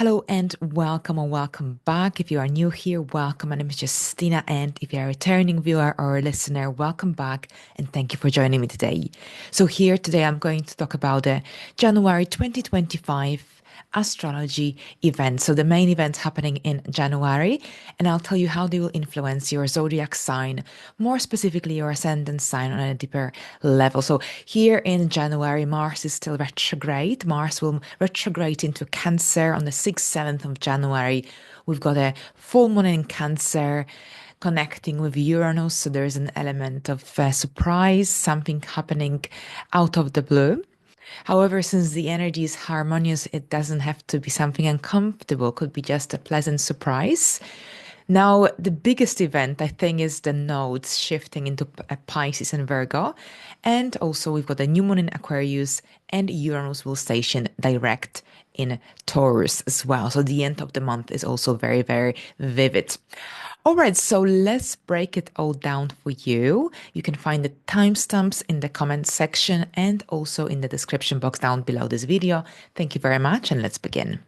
Hello and welcome or welcome back. If you are new here, welcome. My name is Justina, and if you're a returning viewer or a listener, welcome back and thank you for joining me today. So here today I'm going to talk about the January 2025 astrology events. So the main events happening in January, and I'll tell you how they will influence your zodiac sign, more specifically your ascendant sign on a deeper level. So here in January, Mars is still retrograde. Mars will retrograde into Cancer on the 6th, 7th of January. We've got a full moon in Cancer connecting with Uranus. So there's an element of surprise, something happening out of the blue. However, since the energy is harmonious, it doesn't have to be something uncomfortable. It could be just a pleasant surprise. Now, the biggest event, I think, is the nodes shifting into Pisces and Virgo. And also, we've got a new moon in Aquarius, and Uranus will station direct in Taurus as well. So the end of the month is also very, very vivid. All right, so let's break it all down for you. You can find the timestamps in the comment section and also in the description box down below this video. Thank you very much, and let's begin.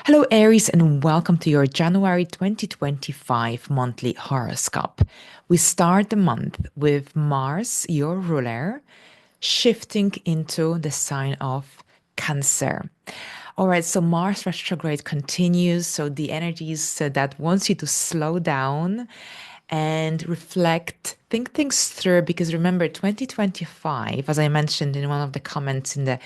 Hello, Aries, and welcome to your January 2025 monthly horoscope. We start the month with Mars, your ruler, shifting into the sign of Cancer. All right, so Mars retrograde continues. So the energies that wants you to slow down and reflect, think things through, because remember 2025, as I mentioned in one of the comments in the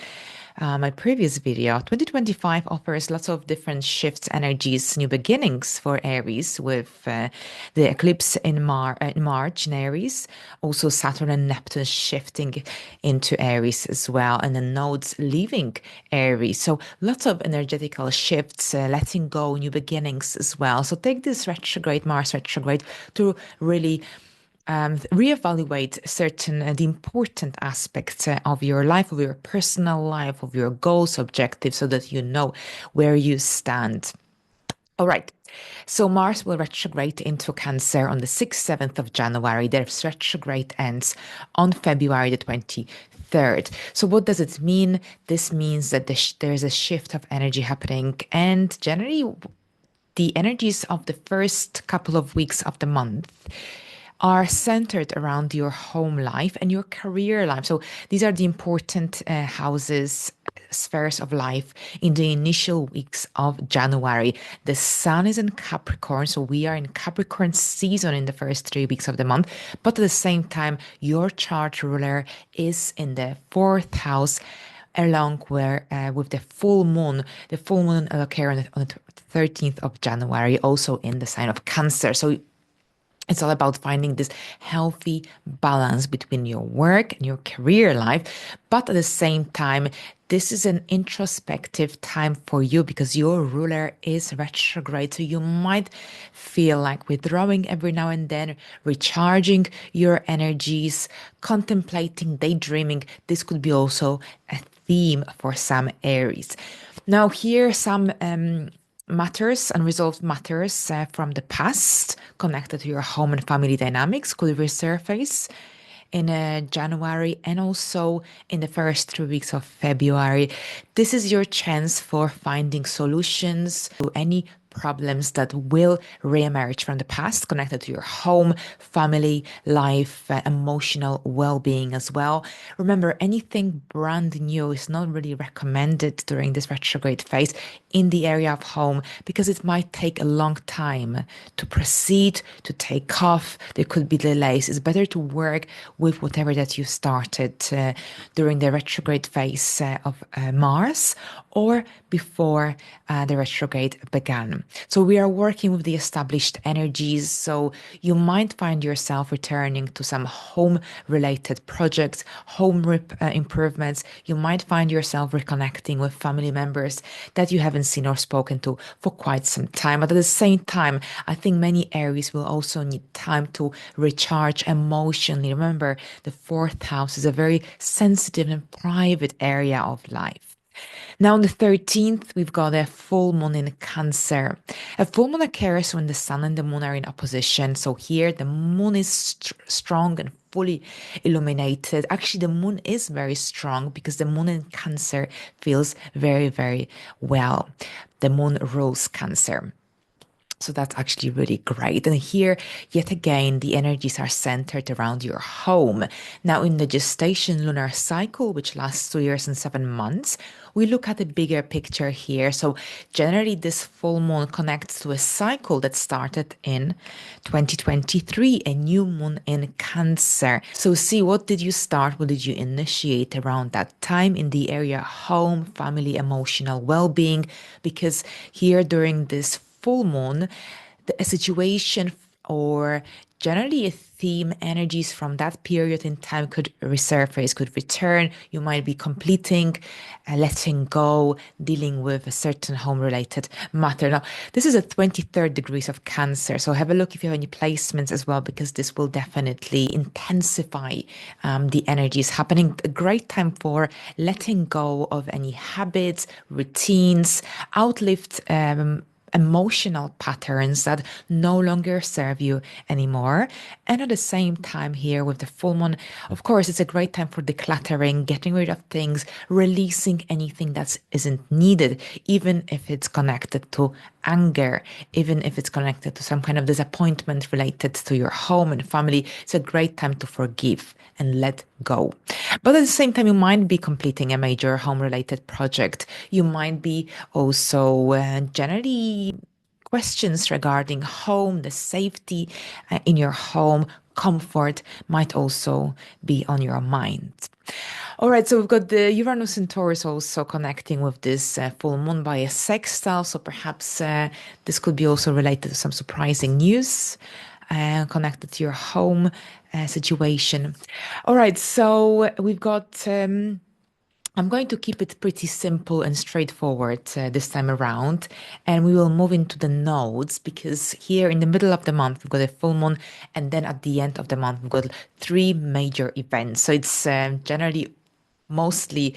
my previous video, 2025 offers lots of different shifts, energies, new beginnings for Aries with the eclipse in March in Aries, also Saturn and Neptune shifting into Aries as well, and the nodes leaving Aries. So lots of energetical shifts, letting go, new beginnings as well. So take this retrograde, Mars retrograde, to really reevaluate certain the important aspects of your life, of your personal life, of your goals, objectives, so that you know where you stand. All right. So Mars will retrograde into Cancer on the 6th, 7th of January. Their retrograde ends on February the 23rd. So what does it mean? This means that there's a shift of energy happening, and generally the energies of the first couple of weeks of the month are centered around your home life and your career life. So these are the important houses, spheres of life in the initial weeks of January. The sun is in Capricorn, so we are in Capricorn season in the first 3 weeks of the month. But at the same time, your chart ruler is in the fourth house, along with the full moon. The full moon will occur on the 13th of January, also in the sign of Cancer. So it's all about finding this healthy balance between your work and your career life. But at the same time, this is an introspective time for you because your ruler is retrograde. So you might feel like withdrawing every now and then, recharging your energies, contemplating, daydreaming. This could be also a theme for some Aries. Now, here some matters, unresolved matters from the past connected to your home and family dynamics could resurface in January and also in the first 3 weeks of February. This is your chance for finding solutions to any problems that will reemerge from the past connected to your home, family, life, emotional well-being as well. Remember, anything brand new is not really recommended during this retrograde phase in the area of home because it might take a long time to proceed, to take off. There could be delays. It's better to work with whatever that you started during the retrograde phase of Mars or before the retrograde began. So we are working with the established energies. So you might find yourself returning to some home-related projects, home improvements. You might find yourself reconnecting with family members that you haven't seen or spoken to for quite some time. But at the same time, I think many Aries will also need time to recharge emotionally. Remember, the fourth house is a very sensitive and private area of life. Now, on the 13th, we've got a full moon in Cancer. A full moon occurs when the sun and the moon are in opposition. So here, the moon is strong and fully illuminated. Actually, the moon is very strong because the moon in Cancer feels very, very well. The moon rules Cancer. So that's actually really great. And here, yet again, the energies are centered around your home. Now, in the gestation lunar cycle, which lasts 2 years and 7 months, we look at the bigger picture here. So generally, this full moon connects to a cycle that started in 2023, a new moon in Cancer. So see, what did you start? What did you initiate around that time in the area home, family, emotional well-being? Because here during this full moon, a situation or generally a theme, energies from that period in time could resurface, could return. You might be completing, letting go, dealing with a certain home related matter. Now, this is a 23rd degrees of Cancer. So have a look if you have any placements as well, because this will definitely intensify the energies happening. A great time for letting go of any habits, routines, outlived emotional patterns that no longer serve you anymore. And at the same time, here with the full moon, of course, it's a great time for decluttering, getting rid of things, releasing anything that isn't needed, even if it's connected to anger, even if it's connected to some kind of disappointment related to your home and family. It's a great time to forgive and let go. But at the same time, you might be completing a major home related project. You might be also generally questions regarding home, the safety in your home, comfort might also be on your mind. All right, so we've got the Uranus and Taurus also connecting with this full moon by a sextile. So perhaps this could be also related to some surprising news connected to your home situation. All right, so we've got. I'm going to keep it pretty simple and straightforward this time around, and we will move into the nodes because here in the middle of the month we've got a full moon, and then at the end of the month we've got three major events. So it's generally mostly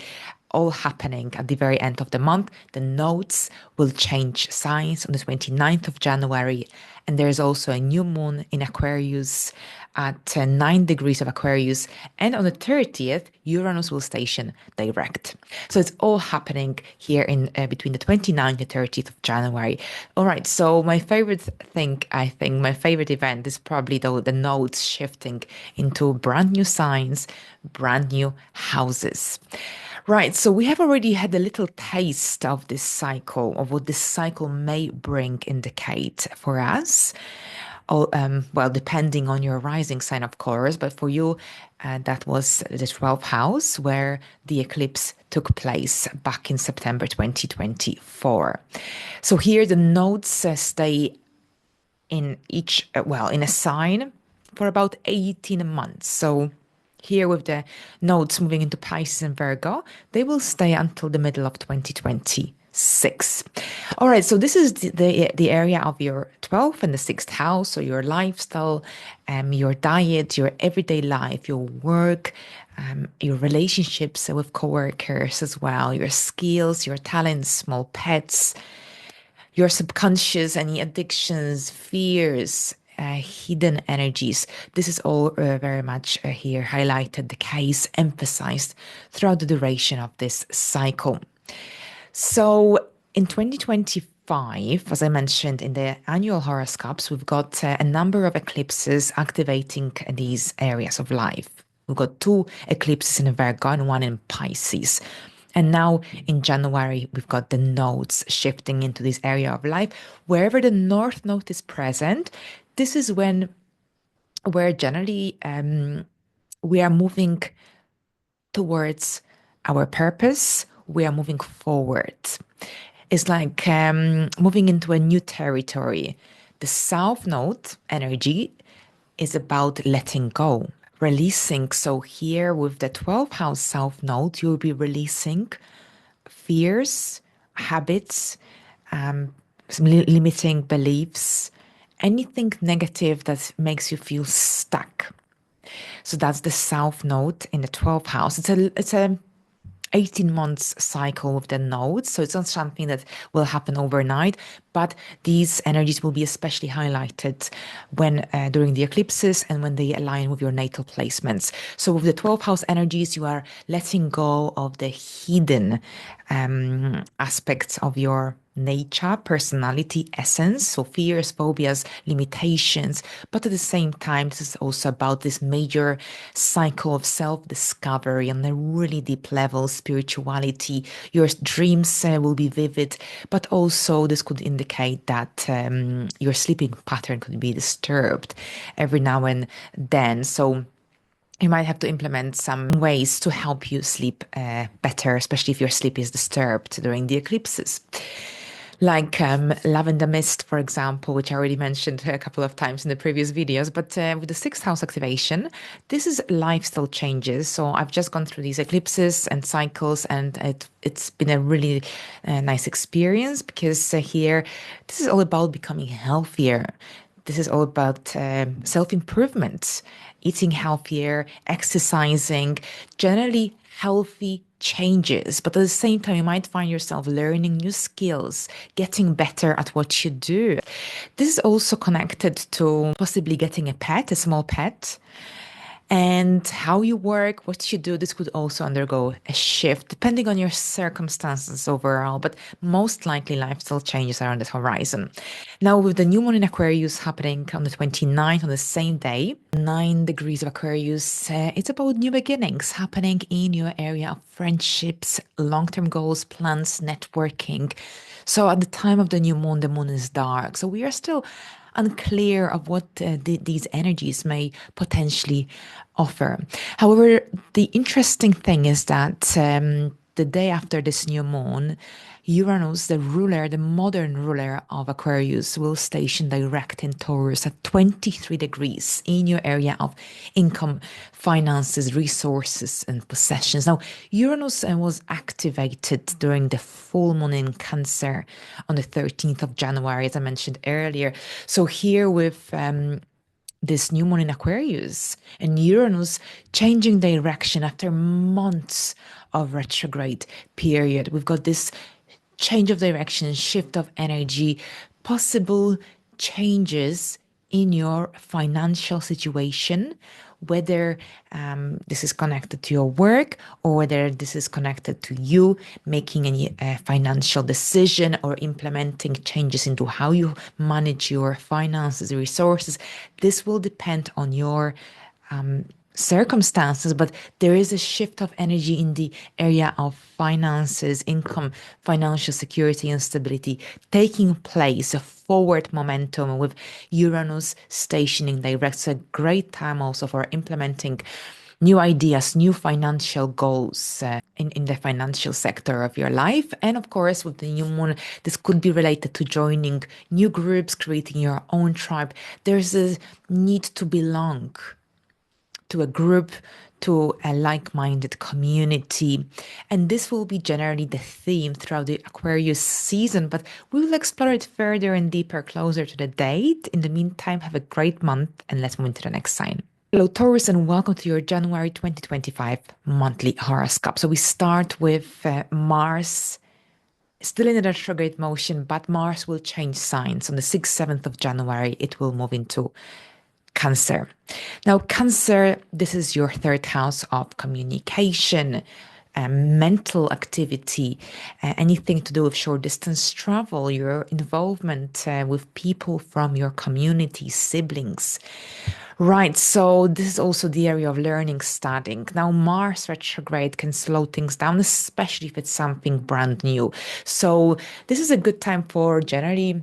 all happening at the very end of the month. The nodes will change signs on the 29th of January, and there's also a new moon in Aquarius at 9 degrees of Aquarius. And on the 30th, Uranus will station direct. So it's all happening here in between the 29th and 30th of January. All right. So my favorite thing, I think, my favorite event is probably the nodes shifting into brand new signs, brand new houses. Right, so we have already had a little taste of this cycle, of what this cycle may bring, indicate for us. Oh, well, depending on your rising sign, of course, but for you, that was the 12th house where the eclipse took place back in September 2024. So here the nodes stay in each, in a sign for about 18 months. So here with the nodes moving into Pisces and Virgo, they will stay until the middle of 2026. All right, so this is the area of your 12th and the 6th house, so your lifestyle, your diet, your everyday life, your work, your relationships with coworkers as well, your skills, your talents, small pets, your subconscious, any addictions, fears, hidden energies. This is all very much here highlighted, the case emphasized throughout the duration of this cycle. So in 2025, as I mentioned in the annual horoscopes, we've got a number of eclipses activating these areas of life. We've got 2 eclipses in Virgo and 1 in Pisces. And now in January, we've got the nodes shifting into this area of life. Wherever the North Node is present, this is where generally we are moving towards our purpose. We are moving forward. It's like moving into a new territory. The South Node energy is about letting go, releasing. So here with the 12th house South Node, you'll be releasing fears, habits, some limiting beliefs, anything negative that makes you feel stuck. So that's the South Node in the 12th house. It's a 18 months cycle with the nodes. So it's not something that will happen overnight, but these energies will be especially highlighted when during the eclipses and when they align with your natal placements. So with the 12th house energies, you are letting go of the hidden aspects of your nature, personality, essence, so fears, phobias, limitations. But at the same time, this is also about this major cycle of self-discovery on a really deep level, spirituality. Your dreams will be vivid, but also this could indicate that your sleeping pattern could be disturbed every now and then. So you might have to implement some ways to help you sleep better, especially if your sleep is disturbed during the eclipses. Like lavender mist, for example, which I already mentioned a couple of times in the previous videos. But with the sixth house activation, this is lifestyle changes. So I've just gone through these eclipses and cycles, and it's been a really nice experience because here, this is all about becoming healthier. This is all about self-improvement, eating healthier, exercising, generally healthy changes. But at the same time, you might find yourself learning new skills, getting better at what you do. This is also connected to possibly getting a pet, a small pet. And how you work, what you do, this could also undergo a shift depending on your circumstances overall, but most likely lifestyle changes are on the horizon. Now, with the new moon in Aquarius happening on the 29th, on the same day, 9 degrees of Aquarius, it's about new beginnings happening in your area of friendships, long-term goals, plans, networking. So at the time of the moon is dark. So we are still unclear of what these energies may potentially offer. However, the interesting thing is that the day after this new moon, Uranus, the ruler, the modern ruler of Aquarius, will station direct in Taurus at 23 degrees in your area of income, finances, resources, and possessions. Now, Uranus was activated during the full moon in Cancer on the 13th of January, as I mentioned earlier. So here with this new moon in Aquarius and Uranus changing direction after months of retrograde period. We've got this change of direction, shift of energy, possible changes in your financial situation, whether this is connected to your work or whether this is connected to you making any financial decision or implementing changes into how you manage your finances, resources. This will depend on your circumstances, but there is a shift of energy in the area of finances, income, financial security, and stability taking place, a forward momentum with Uranus stationing direct. It's a great time also for implementing new ideas, new financial goals in the financial sector of your life. And of course, with the new moon, this could be related to joining new groups, creating your own tribe. There's a need to belong to a group, to a like-minded community. And this will be generally the theme throughout the Aquarius season, but we will explore it further and deeper closer to the date. In the meantime, have a great month and let's move into the next sign. Hello, Taurus, and welcome to your January 2025 monthly horoscope. So we start with Mars still in a retrograde motion, but Mars will change signs. On the 6th, 7th of January, it will move into Cancer. Now, Cancer, this is your third house of communication, mental activity, anything to do with short distance travel, your involvement with people from your community, siblings. Right, so this is also the area of learning, studying. Now, Mars retrograde can slow things down, especially if it's something brand new. So this is a good time for generally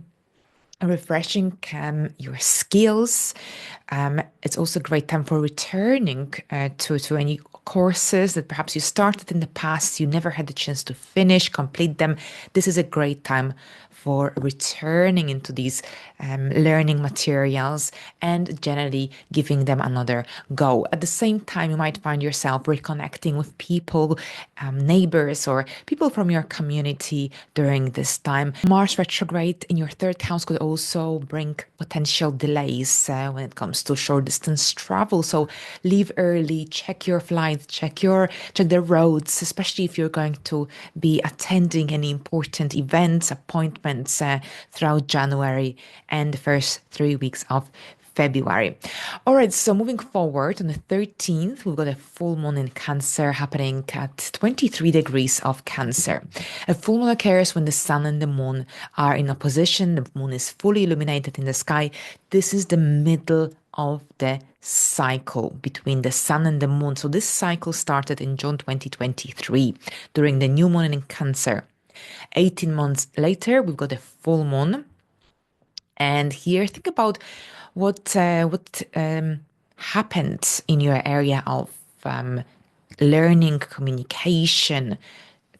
refreshing your skills. It's also a great time for returning to any courses that perhaps you started in the past, you never had the chance to finish, complete them. This is a great time for returning into these learning materials and generally giving them another go. At the same time, you might find yourself reconnecting with people, neighbors, or people from your community during this time. Mars retrograde in your third house could also bring potential delays when it comes to short distance travel. So leave early, check your flights sides, check the roads, especially if you're going to be attending any important events, appointments throughout January and the first 3 weeks of February. All right, so moving forward on the 13th, we've got a full moon in Cancer happening at 23 degrees of Cancer. A full moon occurs when the sun and the moon are in opposition. The moon is fully illuminated in the sky. This is the middle of the cycle between the sun and the moon. So this cycle started in June 2023 during the new moon in Cancer. 18 months later, we've got a full moon. And here, think about what happened in your area of learning, communication,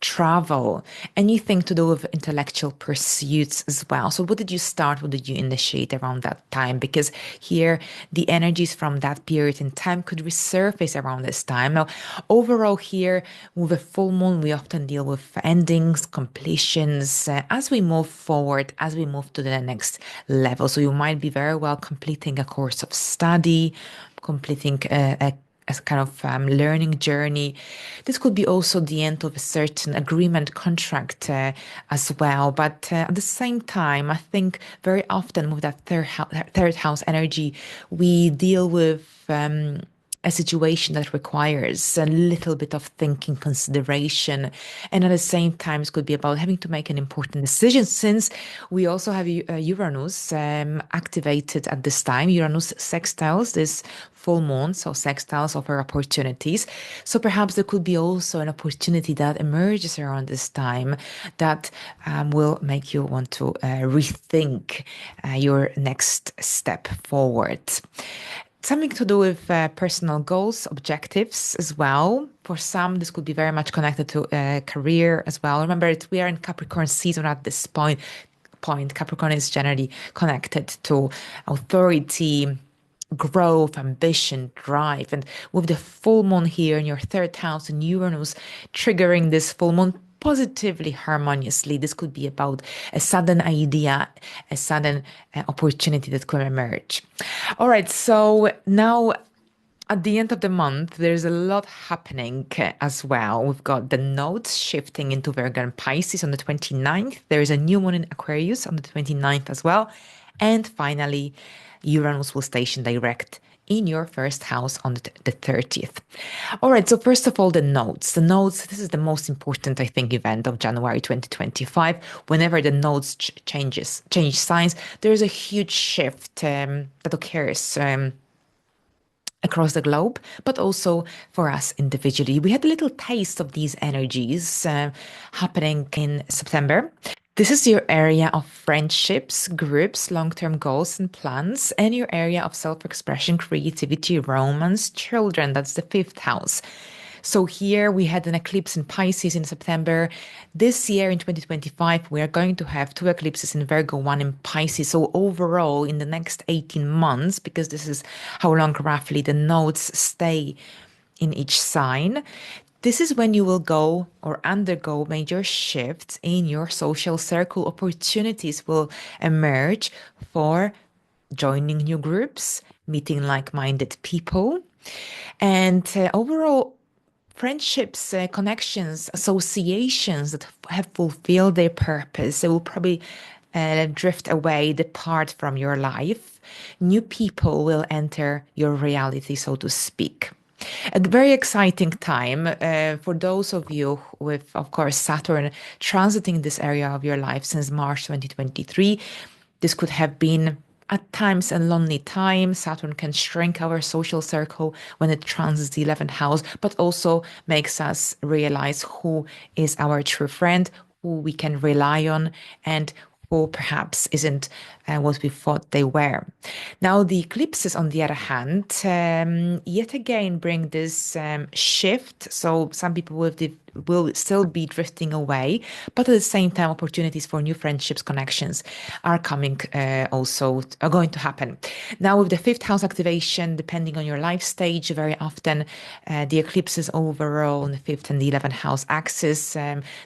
travel, anything to do with intellectual pursuits as well. So what did you start? What did you initiate around that time? Because here the energies from that period in time could resurface around this time. Now, overall here with a full moon, we often deal with endings, completions, as we move forward, as we move to the next level. So you might be very well completing a course of study, completing a kind of learning journey. This could be also the end of a certain agreement contract as well. But at the same time, I think very often with that third house energy, we deal with a situation that requires a little bit of thinking, consideration, and at the same time, it could be about having to make an important decision since we also have Uranus activated at this time. Uranus sextiles this full moon, so sextiles offer opportunities. So perhaps there could be also an opportunity that emerges around this time that will make you want to rethink your next step forward. Something to do with personal goals, objectives as well. For some, this could be very much connected to career as well. Remember, we are in Capricorn season at this point. Capricorn is generally connected to authority, growth, ambition, drive. And with the full moon here in your third house and Uranus triggering this full moon positively, harmoniously, this could be about a sudden idea, a sudden opportunity that could emerge. All right, so now at the end of the month, there's a lot happening as well. We've got the nodes shifting into Virgo and Pisces on the 29th. There is a new moon in Aquarius on the 29th as well. And finally, Uranus will station direct in your first house on the 30th. All right, so first of all, the nodes. The nodes, this is the most important, I think, event of January 2025. Whenever the nodes change signs, there's a huge shift that occurs across the globe, but also for us individually. We had a little taste of these energies happening in September. This is your area of friendships, groups, long-term goals and plans, and your area of self-expression, creativity, romance, children. That's the fifth house. So here we had an eclipse in Pisces in September. This year in 2025, we are going to have 2 eclipses in Virgo, 1 in Pisces. So overall, in the next 18 months, because this is how long roughly the nodes stay in each sign, this is when you will go or undergo major shifts in your social circle. Opportunities will emerge for joining new groups, meeting like-minded people, and overall friendships, connections, associations that have fulfilled their purpose. They will probably drift away, depart from your life. New people will enter your reality, so to speak. A very exciting time for those of you with, of course, Saturn transiting this area of your life since March 2023. This could have been at times a lonely time. Saturn can shrink our social circle when it transits the 11th house, but also makes us realize who is our true friend, who we can rely on, and who perhaps isn't what we thought they were. Now, the eclipses, on the other hand, yet again bring this shift. So some people will still be drifting away, but at the same time, opportunities for new friendships, connections are coming are going to happen. Now, with the fifth house activation, depending on your life stage, very often the eclipses overall on the fifth and the 11th house axis.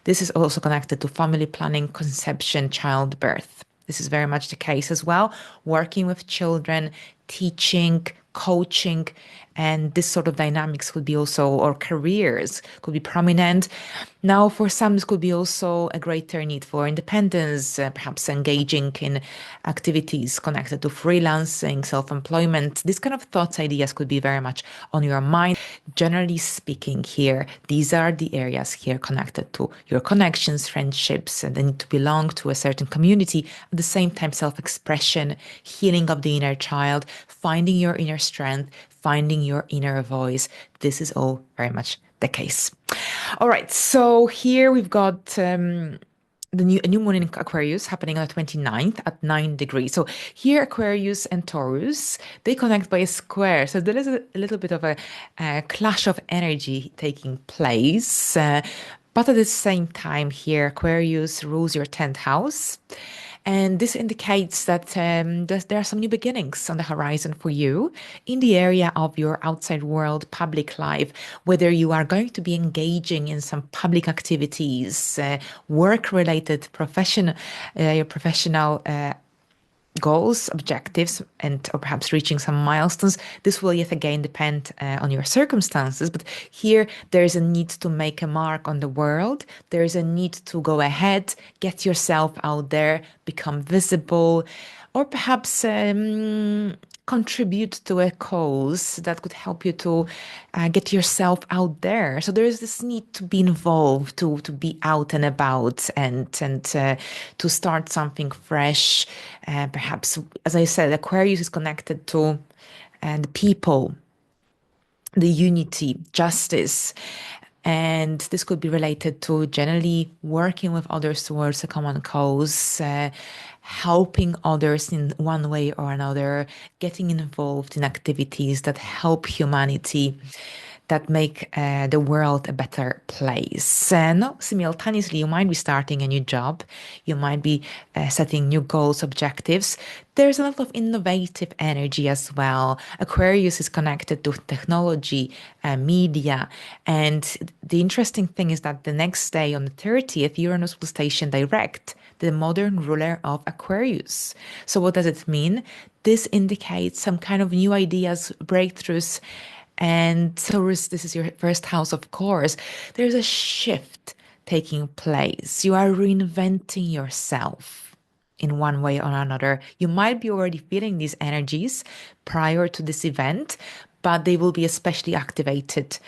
This is also connected to family planning, conception, childbirth. This is very much the case as well. Working with children, teaching, coaching, and this sort of dynamics could be also, or careers could be prominent. Now, for some, this could be also a greater need for independence, perhaps engaging in activities connected to freelancing, self-employment. These kind of thoughts, ideas could be very much on your mind. Generally speaking here, these are the areas here connected to your connections, friendships, and the need to belong to a certain community. At the same time, self-expression, healing of the inner child, finding your inner strength, finding your inner voice. This is all very much the case. All right, so here we've got a new moon in Aquarius happening on the 29th at 9 degrees. So here Aquarius and Taurus, they connect by a square. So there is a little bit of a clash of energy taking place. But at the same time here, Aquarius rules your 10th house. And this indicates that there are some new beginnings on the horizon for you in the area of your outside world, public life, whether you are going to be engaging in some public activities, work-related, your professional goals, objectives, and or perhaps reaching some milestones. This will yet again depend on your circumstances, but here there is a need to make a mark on the world. There is a need to go ahead, get yourself out there, become visible, or perhaps contribute to a cause that could help you to get yourself out there. So there is this need to be involved, to be out and about, and to start something fresh. Perhaps, as I said, Aquarius is connected to the people, the unity, justice. And this could be related to generally working with others towards a common cause, helping others in one way or another, getting involved in activities that help humanity, that make the world a better place. No, simultaneously, you might be starting a new job. You might be setting new goals, objectives. There's a lot of innovative energy as well. Aquarius is connected to technology, media. And the interesting thing is that the next day on the 30th, Uranus will station direct, the modern ruler of Aquarius. So what does it mean? This indicates some kind of new ideas, breakthroughs. And Taurus, this is your first house, of course. There's a shift taking place. You are reinventing yourself in one way or another. You might be already feeling these energies prior to this event, but they will be especially activated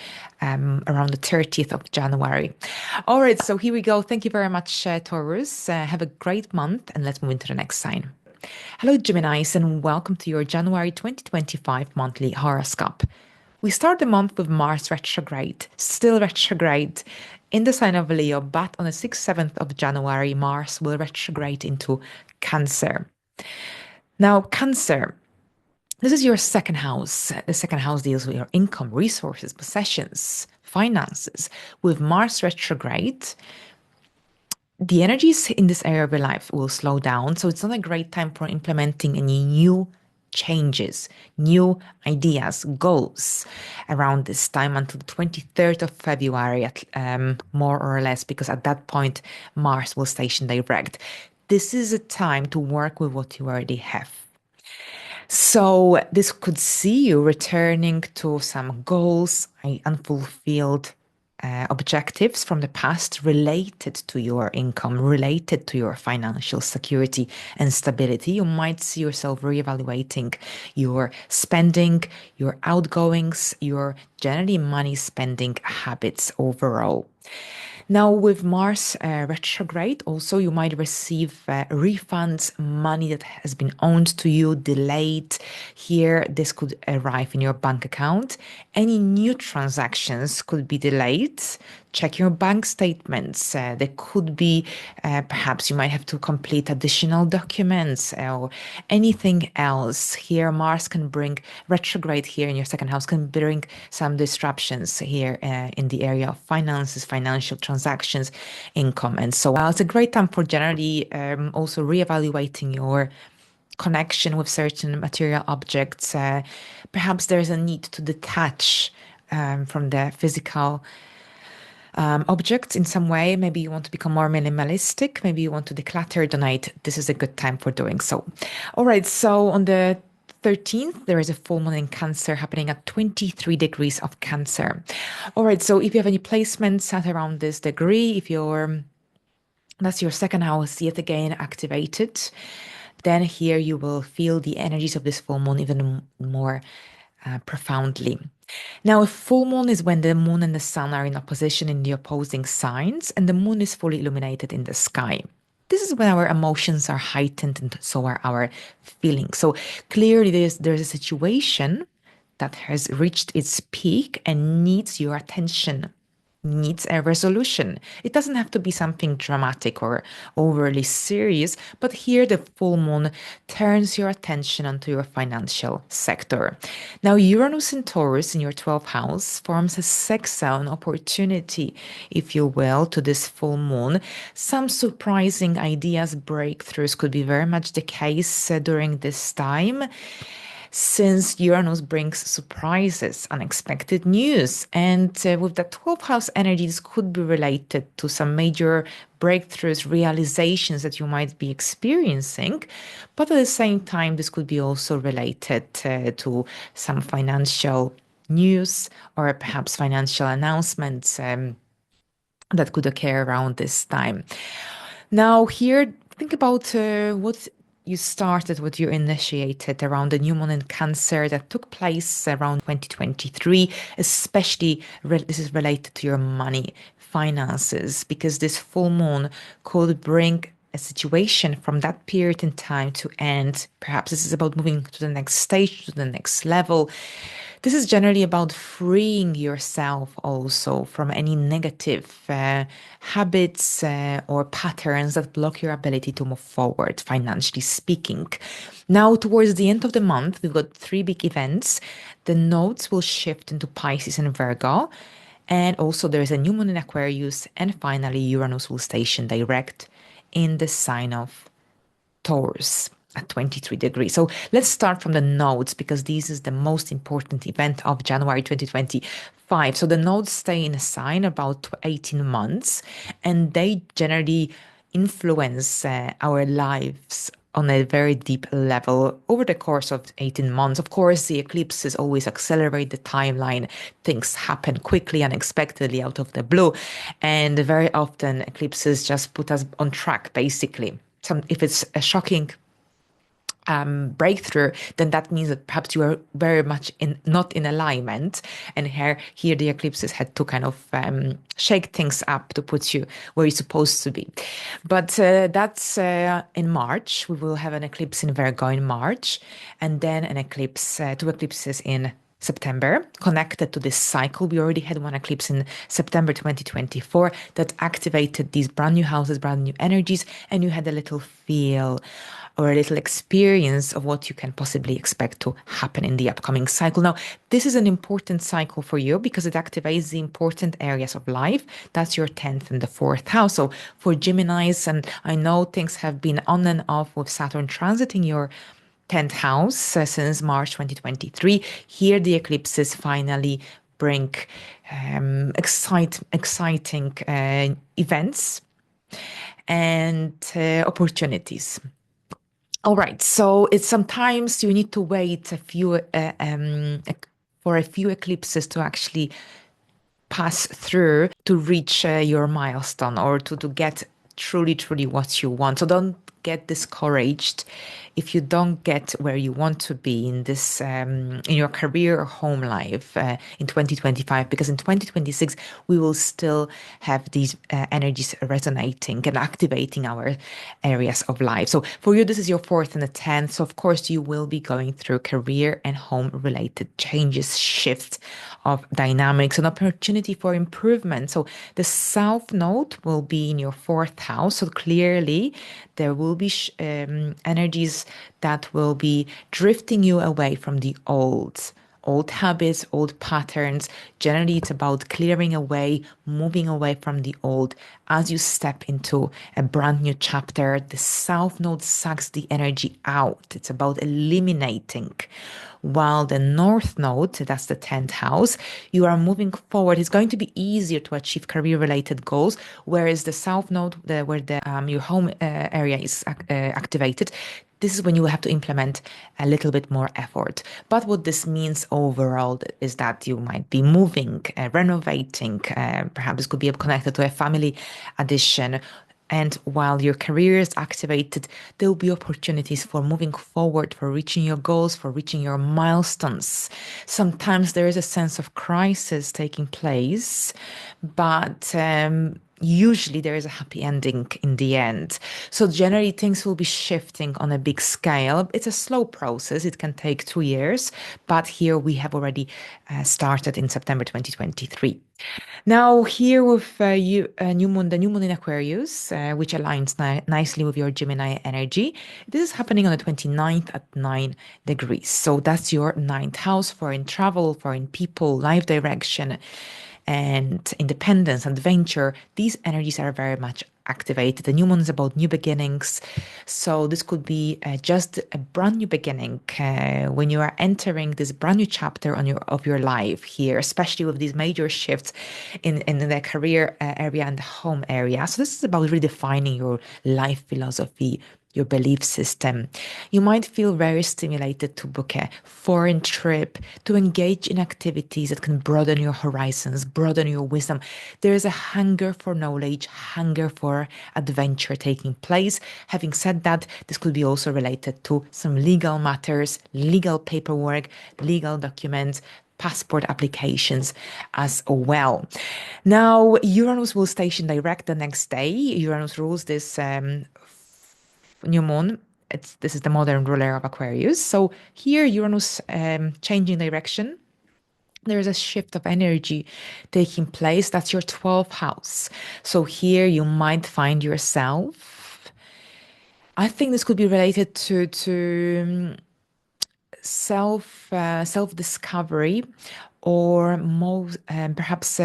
around the 30th of January. All right, so here we go. Thank you very much, Taurus. Have a great month, and let's move into the next sign. Hello, Geminis, and welcome to your January 2025 monthly horoscope. We start the month with Mars retrograde, still retrograde in the sign of Leo, but on the 6th, 7th of January, Mars will retrograde into Cancer. Now, Cancer, this is your second house. The second house deals with your income, resources, possessions, finances. With Mars retrograde, the energies in this area of your life will slow down. So it's not a great time for implementing any new changes, new ideas, goals around this time until the 23rd of February, more or less, because at that point, Mars will station direct. This is a time to work with what you already have. So this could see you returning to some goals, unfulfilled objectives from the past related to your income, related to your financial security and stability. You might see yourself reevaluating your spending, your outgoings, your generally money spending habits overall. Now, with Mars retrograde, also you might receive refunds, money that has been owed to you, delayed. Here, this could arrive in your bank account. Any new transactions could be delayed. Check your bank statements. There could be, perhaps you might have to complete additional documents or anything else. Here, Mars can bring, retrograde here in your second house can bring some disruptions here in the area of finances, financial transactions, income, and so on. It's a great time for generally also reevaluating your connection with certain material objects. Perhaps there's a need to detach from the physical objects in some way. Maybe you want to become more minimalistic. Maybe you want to declutter, donate. This is a good time for doing so. All right. So on the 13th, there is a full moon in Cancer happening at 23 degrees of Cancer. All right, so if you have any placements at around this degree, if that's your second house yet again activated, then here you will feel the energies of this full moon even more profoundly. Now, a full moon is when the moon and the sun are in opposition in the opposing signs and the moon is fully illuminated in the sky. This is when our emotions are heightened and so are our feelings. So clearly there's a situation that has reached its peak and needs your attention, needs a resolution. It doesn't have to be something dramatic or overly serious, but here the full moon turns your attention onto your financial sector. Now, Uranus in Taurus in your 12th house forms a sextile, an opportunity, if you will, to this full moon. Some surprising ideas, breakthroughs could be very much the case during this time, since Uranus brings surprises, unexpected news. And with the 12th house energy, this could be related to some major breakthroughs, realizations that you might be experiencing. But at the same time, this could be also related to some financial news or perhaps financial announcements that could occur around this time. Now, here, think about what you started, what you initiated around the new moon in Cancer that took place around 2023, especially this is related to your money, finances, because this full moon could bring a situation from that period in time to end. Perhaps this is about moving to the next stage, to the next level. This is generally about freeing yourself also from any negative habits or patterns that block your ability to move forward, financially speaking. Now, towards the end of the month, we've got 3 big events. The nodes will shift into Pisces and Virgo. And also there is a new moon in Aquarius. And finally, Uranus will station direct in the sign of Taurus at 23 degrees. So let's start from the nodes because this is the most important event of January 2025. So the nodes stay in a sign about 18 months and they generally influence our lives on a very deep level over the course of 18 months. Of course, the eclipses always accelerate the timeline. Things happen quickly, unexpectedly, out of the blue. And very often eclipses just put us on track, basically. If it's a shocking breakthrough, then that means that perhaps you are very much not in alignment. And here the eclipses had to kind of shake things up to put you where you're supposed to be. But that's in March. We will have an eclipse in Virgo in March, and then an eclipse, 2 eclipses in September, connected to this cycle. We already had one eclipse in September 2024 that activated these brand new houses, brand new energies, and you had a little feel or a little experience of what you can possibly expect to happen in the upcoming cycle. Now, this is an important cycle for you because it activates the important areas of life. That's your 10th and the 4th house. So for Geminis, and I know things have been on and off with Saturn transiting your 10th house since March 2023. Here, the eclipses finally bring exciting events and opportunities. All right, so it's sometimes you need to wait for a few eclipses to actually pass through to reach your milestone or to get truly what you want. So don't get discouraged if you don't get where you want to be in this in your career or home life in 2025, because in 2026 we will still have these energies resonating and activating our areas of life. So for you, this is your 4th and the 10th. So of course you will be going through career and home related changes, shifts of dynamics, an opportunity for improvement. So the South Node will be in your 4th house. So clearly there will be energies that will be drifting you away from the old habits, old patterns. Generally, it's about clearing away, moving away from the old, as you step into a brand new chapter. The South Node sucks the energy out. It's about eliminating. While the North Node, that's the 10th house, you are moving forward. It's going to be easier to achieve career-related goals, whereas the South Node, where your home area is activated, this is when you will have to implement a little bit more effort. But what this means overall is that you might be moving, renovating, perhaps this could be connected to a family addition. And while your career is activated, there will be opportunities for moving forward, for reaching your goals, for reaching your milestones. Sometimes there is a sense of crisis taking place, but usually there is a happy ending in the end. So generally things will be shifting on a big scale. It's a slow process. It can take 2 years, but here we have already started in September 2023. Now here with the new moon in Aquarius, which aligns nicely with your Gemini energy. This is happening on the 29th at 9 degrees. So that's your ninth house, foreign travel, foreign people, life direction, and independence, adventure. These energies are very much activated. The new moon is about new beginnings. So this could be just a brand new beginning when you are entering this brand new chapter of your life here, especially with these major shifts in the career area and the home area. So this is about redefining your life philosophy, your belief system. You might feel very stimulated to book a foreign trip, to engage in activities that can broaden your horizons, broaden your wisdom. There is a hunger for knowledge, hunger for adventure taking place. Having said that, this could be also related to some legal matters, legal paperwork, legal documents, passport applications as well. Now, Uranus will station direct the next day. Uranus rules this new moon. This is the modern ruler of Aquarius. So here Uranus changing direction. There is a shift of energy taking place. That's your 12th house. So here you might find yourself. I think this could be related to self discovery, or most perhaps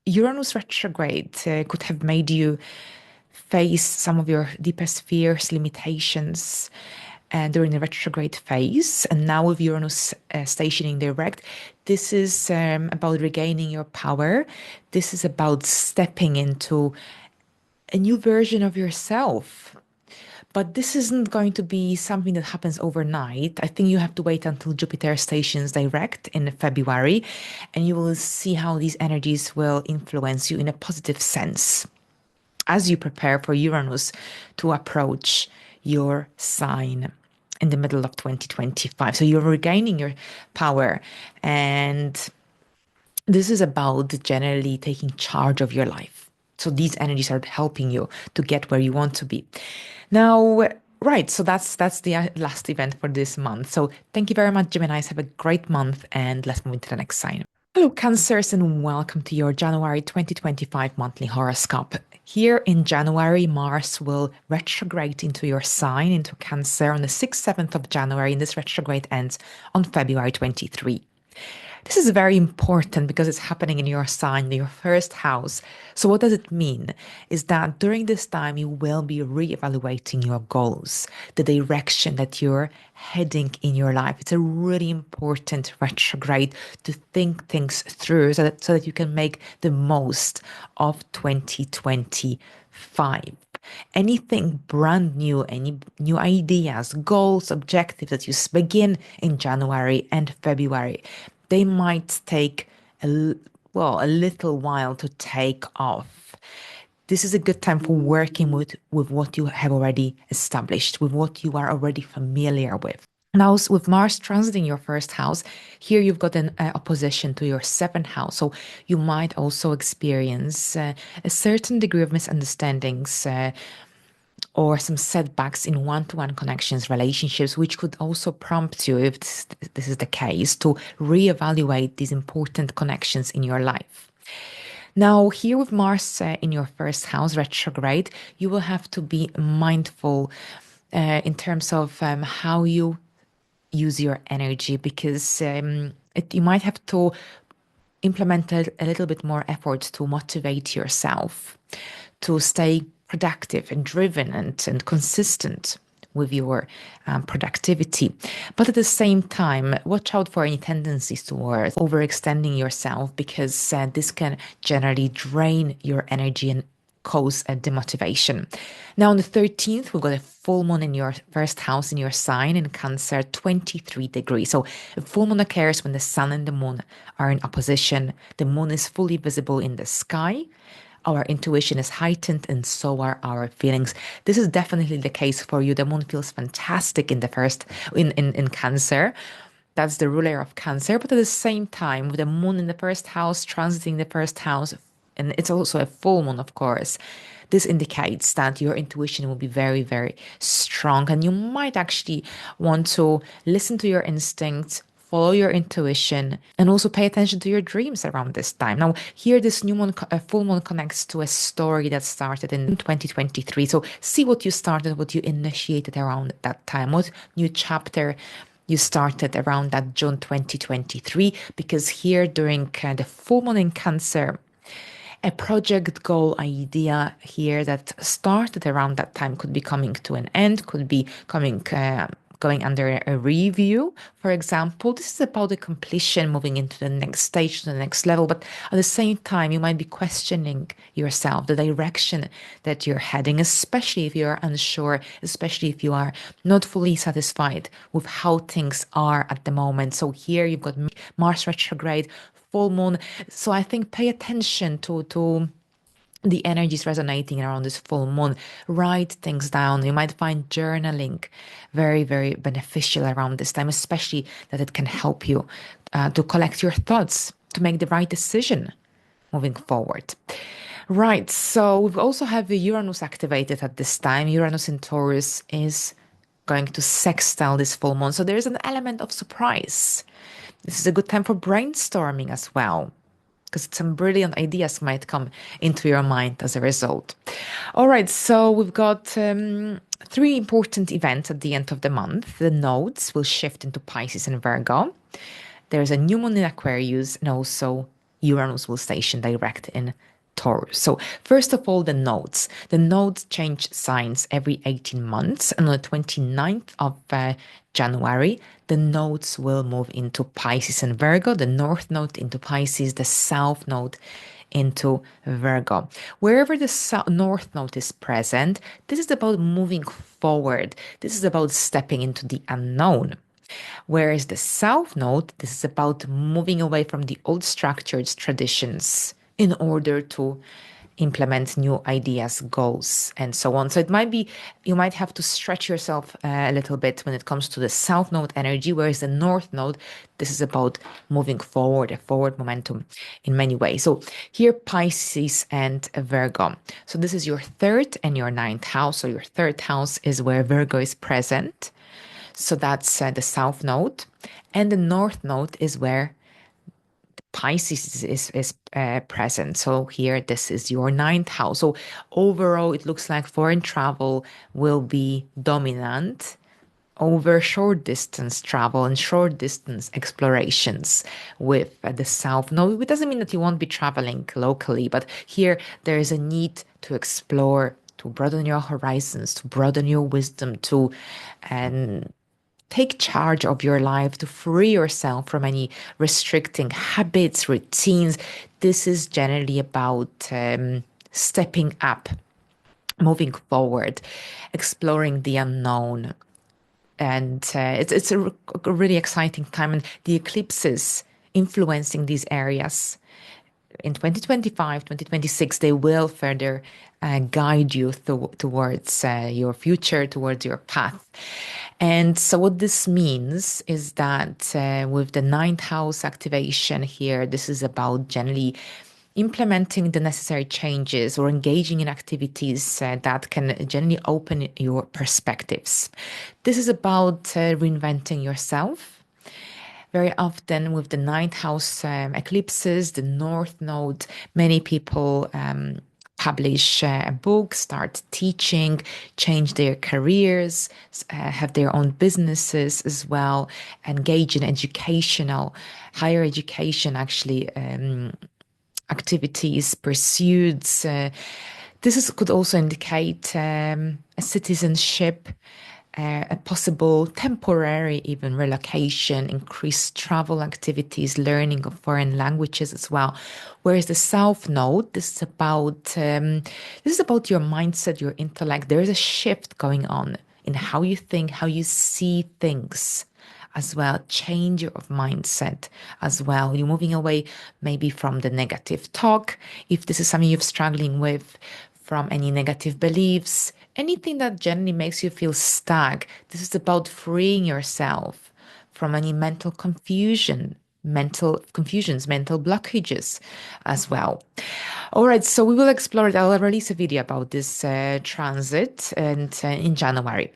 Uranus retrograde could have made you face some of your deepest fears, limitations during the retrograde phase. And now with Uranus stationing direct, this is about regaining your power. This is about stepping into a new version of yourself. But this isn't going to be something that happens overnight. I think you have to wait until Jupiter stations direct in February, and you will see how these energies will influence you in a positive sense as you prepare for Uranus to approach your sign in the middle of 2025. So you're regaining your power, and this is about generally taking charge of your life. So these energies are helping you to get where you want to be. Now, right, so that's the last event for this month. So thank you very much, Geminis. Have a great month, and let's move into the next sign. Hello, Cancers, and welcome to your January 2025 monthly horoscope. Here in January, Mars will retrograde into your sign, into Cancer, on the 6th, 7th of January, and this retrograde ends on February 23. This is very important because it's happening in your sign, your first house. So what does it mean? Is that during this time, you will be reevaluating your goals, the direction that you're heading in your life. It's a really important retrograde to think things through so that you can make the most of 2025. Anything brand new, any new ideas, goals, objectives that you begin in January and February, they might take a little while to take off. This is a good time for working with what you have already established, with what you are already familiar with. Now, with Mars transiting your first house, here you've got an opposition to your seventh house. So you might also experience a certain degree of misunderstandings or some setbacks in one-to-one connections, relationships, which could also prompt you, if this is the case, to reevaluate these important connections in your life. Now, here with Mars in your first house retrograde, you will have to be mindful in terms of how you use your energy, because you might have to implement a little bit more effort to motivate yourself, to stay productive and driven and consistent with your productivity. But at the same time, watch out for any tendencies towards overextending yourself, because this can generally drain your energy and cause a demotivation. Now, on the 13th, we've got a full moon in your first house in your sign in Cancer, 23 degrees. So a full moon occurs when the sun and the moon are in opposition. The moon is fully visible in the sky. Our intuition is heightened, and so are our feelings. This is definitely the case for you. The moon feels fantastic in the first in Cancer. That's the ruler of Cancer. But at the same time, with the moon in the first house, transiting the first house, and it's also a full moon, of course, this indicates that your intuition will be very, very strong, and you might actually want to listen to your instincts, follow your intuition, and also pay attention to your dreams around this time. Now, here, this new moon, full moon connects to a story that started in 2023. So see what you started, what you initiated around that time, what new chapter you started around that June 2023, because here during the full moon in Cancer, a project goal idea here that started around that time could be coming to an end, could be going under a review, for example. This is about the completion, moving into the next stage, to the next level. But at the same time, you might be questioning yourself, the direction that you're heading, especially if you're unsure, especially if you are not fully satisfied with how things are at the moment. So here you've got Mars retrograde, full moon. So I think pay attention to the energies resonating around this full moon. Write things down. You might find journaling very, very beneficial around this time, especially that it can help you to collect your thoughts, to make the right decision moving forward. Right, so we also have the Uranus activated at this time. Uranus in Taurus is going to sextile this full moon. So there is an element of surprise. This is a good time for brainstorming as well, because some brilliant ideas might come into your mind as a result. All right, so we've got 3 important events at the end of the month. The nodes will shift into Pisces and Virgo. There's a new moon in Aquarius, and also Uranus will station direct in Taurus. So first of all, the nodes. The nodes change signs every 18 months. And on the 29th of January, the nodes will move into Pisces and Virgo, the north node into Pisces, the south node into Virgo. Wherever the north node is present, this is about moving forward. This is about stepping into the unknown. Whereas the south node, this is about moving away from the old structures, traditions, in order to implement new ideas, goals, and so on. So it might be, you might have to stretch yourself a little bit when it comes to the south node energy, whereas the north node, this is about moving forward, a forward momentum in many ways. So here, Pisces and Virgo. So this is your 3rd and your 9th house. So your 3rd house is where Virgo is present. So that's the south node. And the north node is where Pisces is present. So here, this is your 9th house. So overall, it looks like foreign travel will be dominant over short distance travel and short distance explorations with the south node. It doesn't mean that you won't be traveling locally, but here there is a need to explore, to broaden your horizons, to broaden your wisdom, to take charge of your life, to free yourself from any restricting habits, routines. This is generally about stepping up, moving forward, exploring the unknown. And it's a really exciting time. And the eclipses influencing these areas in 2025, 2026, they will further guide you towards your future, towards your path. And so what this means is that with the 9th house activation here, this is about generally implementing the necessary changes or engaging in activities that can generally open your perspectives. This is about reinventing yourself. Very often with the 9th house eclipses, the north node, many people publish a book, start teaching, change their careers, have their own businesses as well, engage in educational, higher education actually, activities, pursuits. Could also indicate a citizenship, a possible temporary even relocation, increased travel activities, learning of foreign languages as well. Whereas the South Node, this is about your mindset, your intellect. There is a shift going on in how you think, how you see things as well, change of mindset as well. You're moving away maybe from the negative talk, if this is something you're struggling with, from any negative beliefs, anything that generally makes you feel stuck. This is about freeing yourself from any mental confusions, mental blockages as well. All right, so we will explore it. I'll release a video about this transit and in January.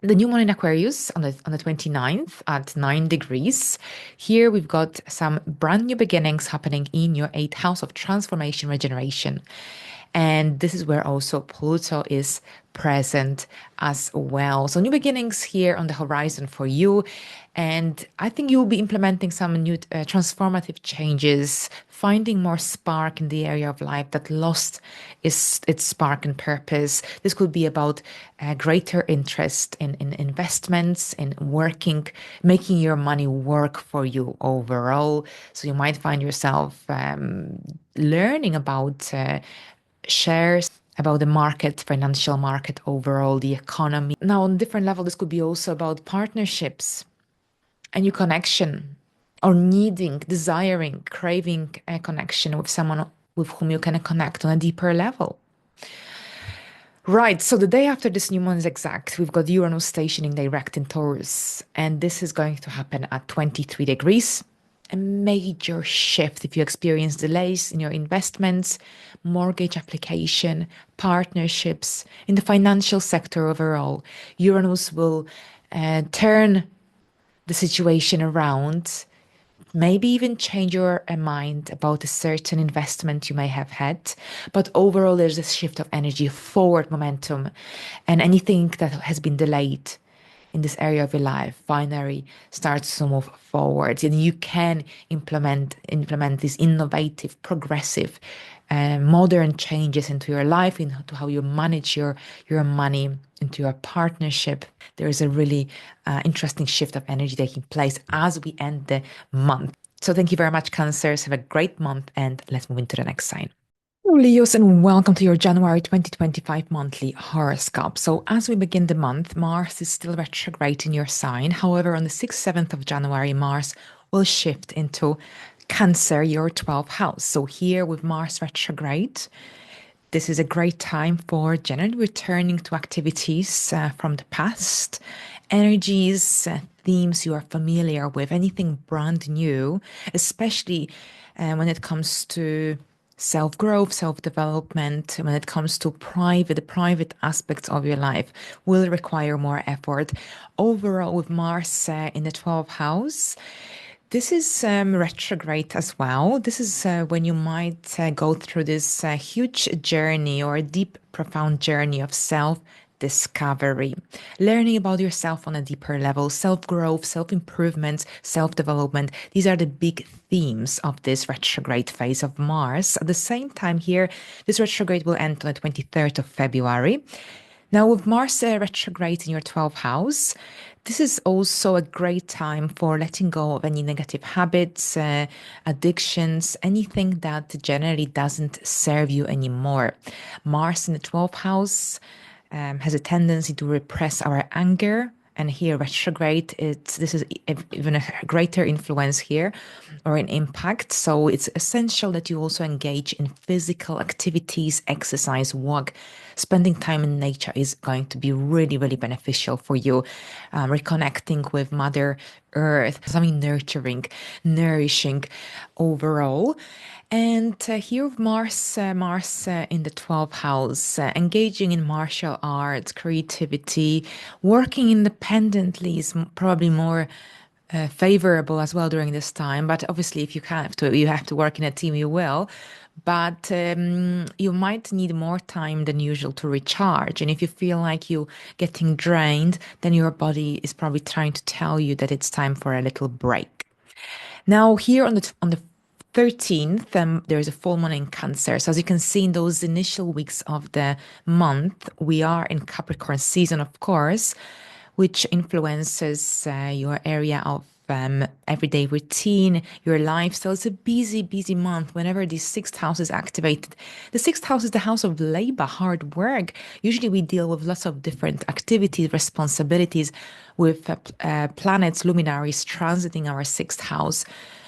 The new moon in Aquarius on the 29th at 9 degrees. Here we've got some brand new beginnings happening in your 8th house of transformation, regeneration. And this is where also Pluto is present as well. So new beginnings here on the horizon for you. And I think you'll be implementing some new transformative changes, finding more spark in the area of life that lost its spark and purpose. This could be about greater interest in investments, in working, making your money work for you overall. So you might find yourself learning about shares, about the market, financial market overall, the economy. Now, on a different level, this could be also about partnerships, a new connection, or needing, desiring, craving a connection with someone with whom you can connect on a deeper level. Right, so the day after this new moon is exact, we've got Uranus stationing direct in Taurus, and this is going to happen at 23 degrees. A major shift if you experience delays in your investments, mortgage application, partnerships, in the financial sector overall. Uranus will turn the situation around, maybe even change your mind about a certain investment you may have had. But overall, there's a shift of energy, forward momentum, and anything that has been delayed in this area of your life finally starts to move forward, and you can implement these innovative, progressive, modern changes into your life, into how you manage your money, into your partnership. There is a really interesting shift of energy taking place as we end the month. So thank you very much, Cancers. Have a great month, and let's move into the next sign. Hello, Leos, and welcome to your January 2025 monthly horoscope. So, as we begin the month, Mars is still retrograde in your sign. However, on the 6th, 7th of January, Mars will shift into Cancer, your 12th house. So, here with Mars retrograde, this is a great time for generally returning to activities from the past, energies, themes you are familiar with, anything brand new, especially when it comes to self-growth, self-development, when it comes to the private aspects of your life will require more effort. Overall, with Mars in the 12th house, this is retrograde as well. This is when you might go through this huge journey or a deep, profound journey of self-discovery, learning about yourself on a deeper level, self-growth, self-improvement, self-development. These are the big themes of this retrograde phase of Mars. At the same time here, this retrograde will end on the 23rd of February. Now, with Mars retrograde in your 12th house, this is also a great time for letting go of any negative habits, addictions, anything that generally doesn't serve you anymore. Mars in the 12th house has a tendency to repress our anger. And here, retrograde, this is even a greater influence here or an impact. So it's essential that you also engage in physical activities, exercise, walk. Spending time in nature is going to be really, really beneficial for you. Reconnecting with Mother Earth, something nurturing, nourishing overall. And here Mars in the 12th house, engaging in martial arts, creativity, working independently is probably more favorable as well during this time. But obviously, if you have to work in a team, you will. But you might need more time than usual to recharge. And if you feel like you're getting drained, then your body is probably trying to tell you that it's time for a little break. Now, here on the 13th, there is a full moon in Cancer. So as you can see in those initial weeks of the month, we are in Capricorn season, of course, which influences your area of everyday routine, your lifestyle. It's a busy, busy month whenever the sixth house is activated. The sixth house is the house of labor, hard work. Usually we deal with lots of different activities, responsibilities with planets, luminaries transiting our sixth house.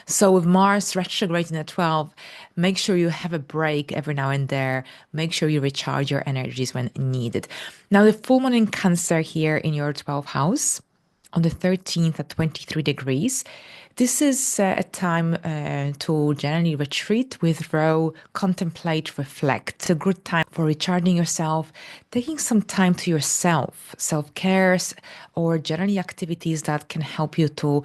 So with Mars retrograding at 12, make sure you have a break every now and there. Make sure you recharge your energies when needed. Now, the full moon in Cancer here in your 12th house on the 13th at 23 degrees. This is a time to generally retreat, withdraw, contemplate, reflect. It's a good time for recharging yourself, taking some time to yourself, self-care, or generally activities that can help you to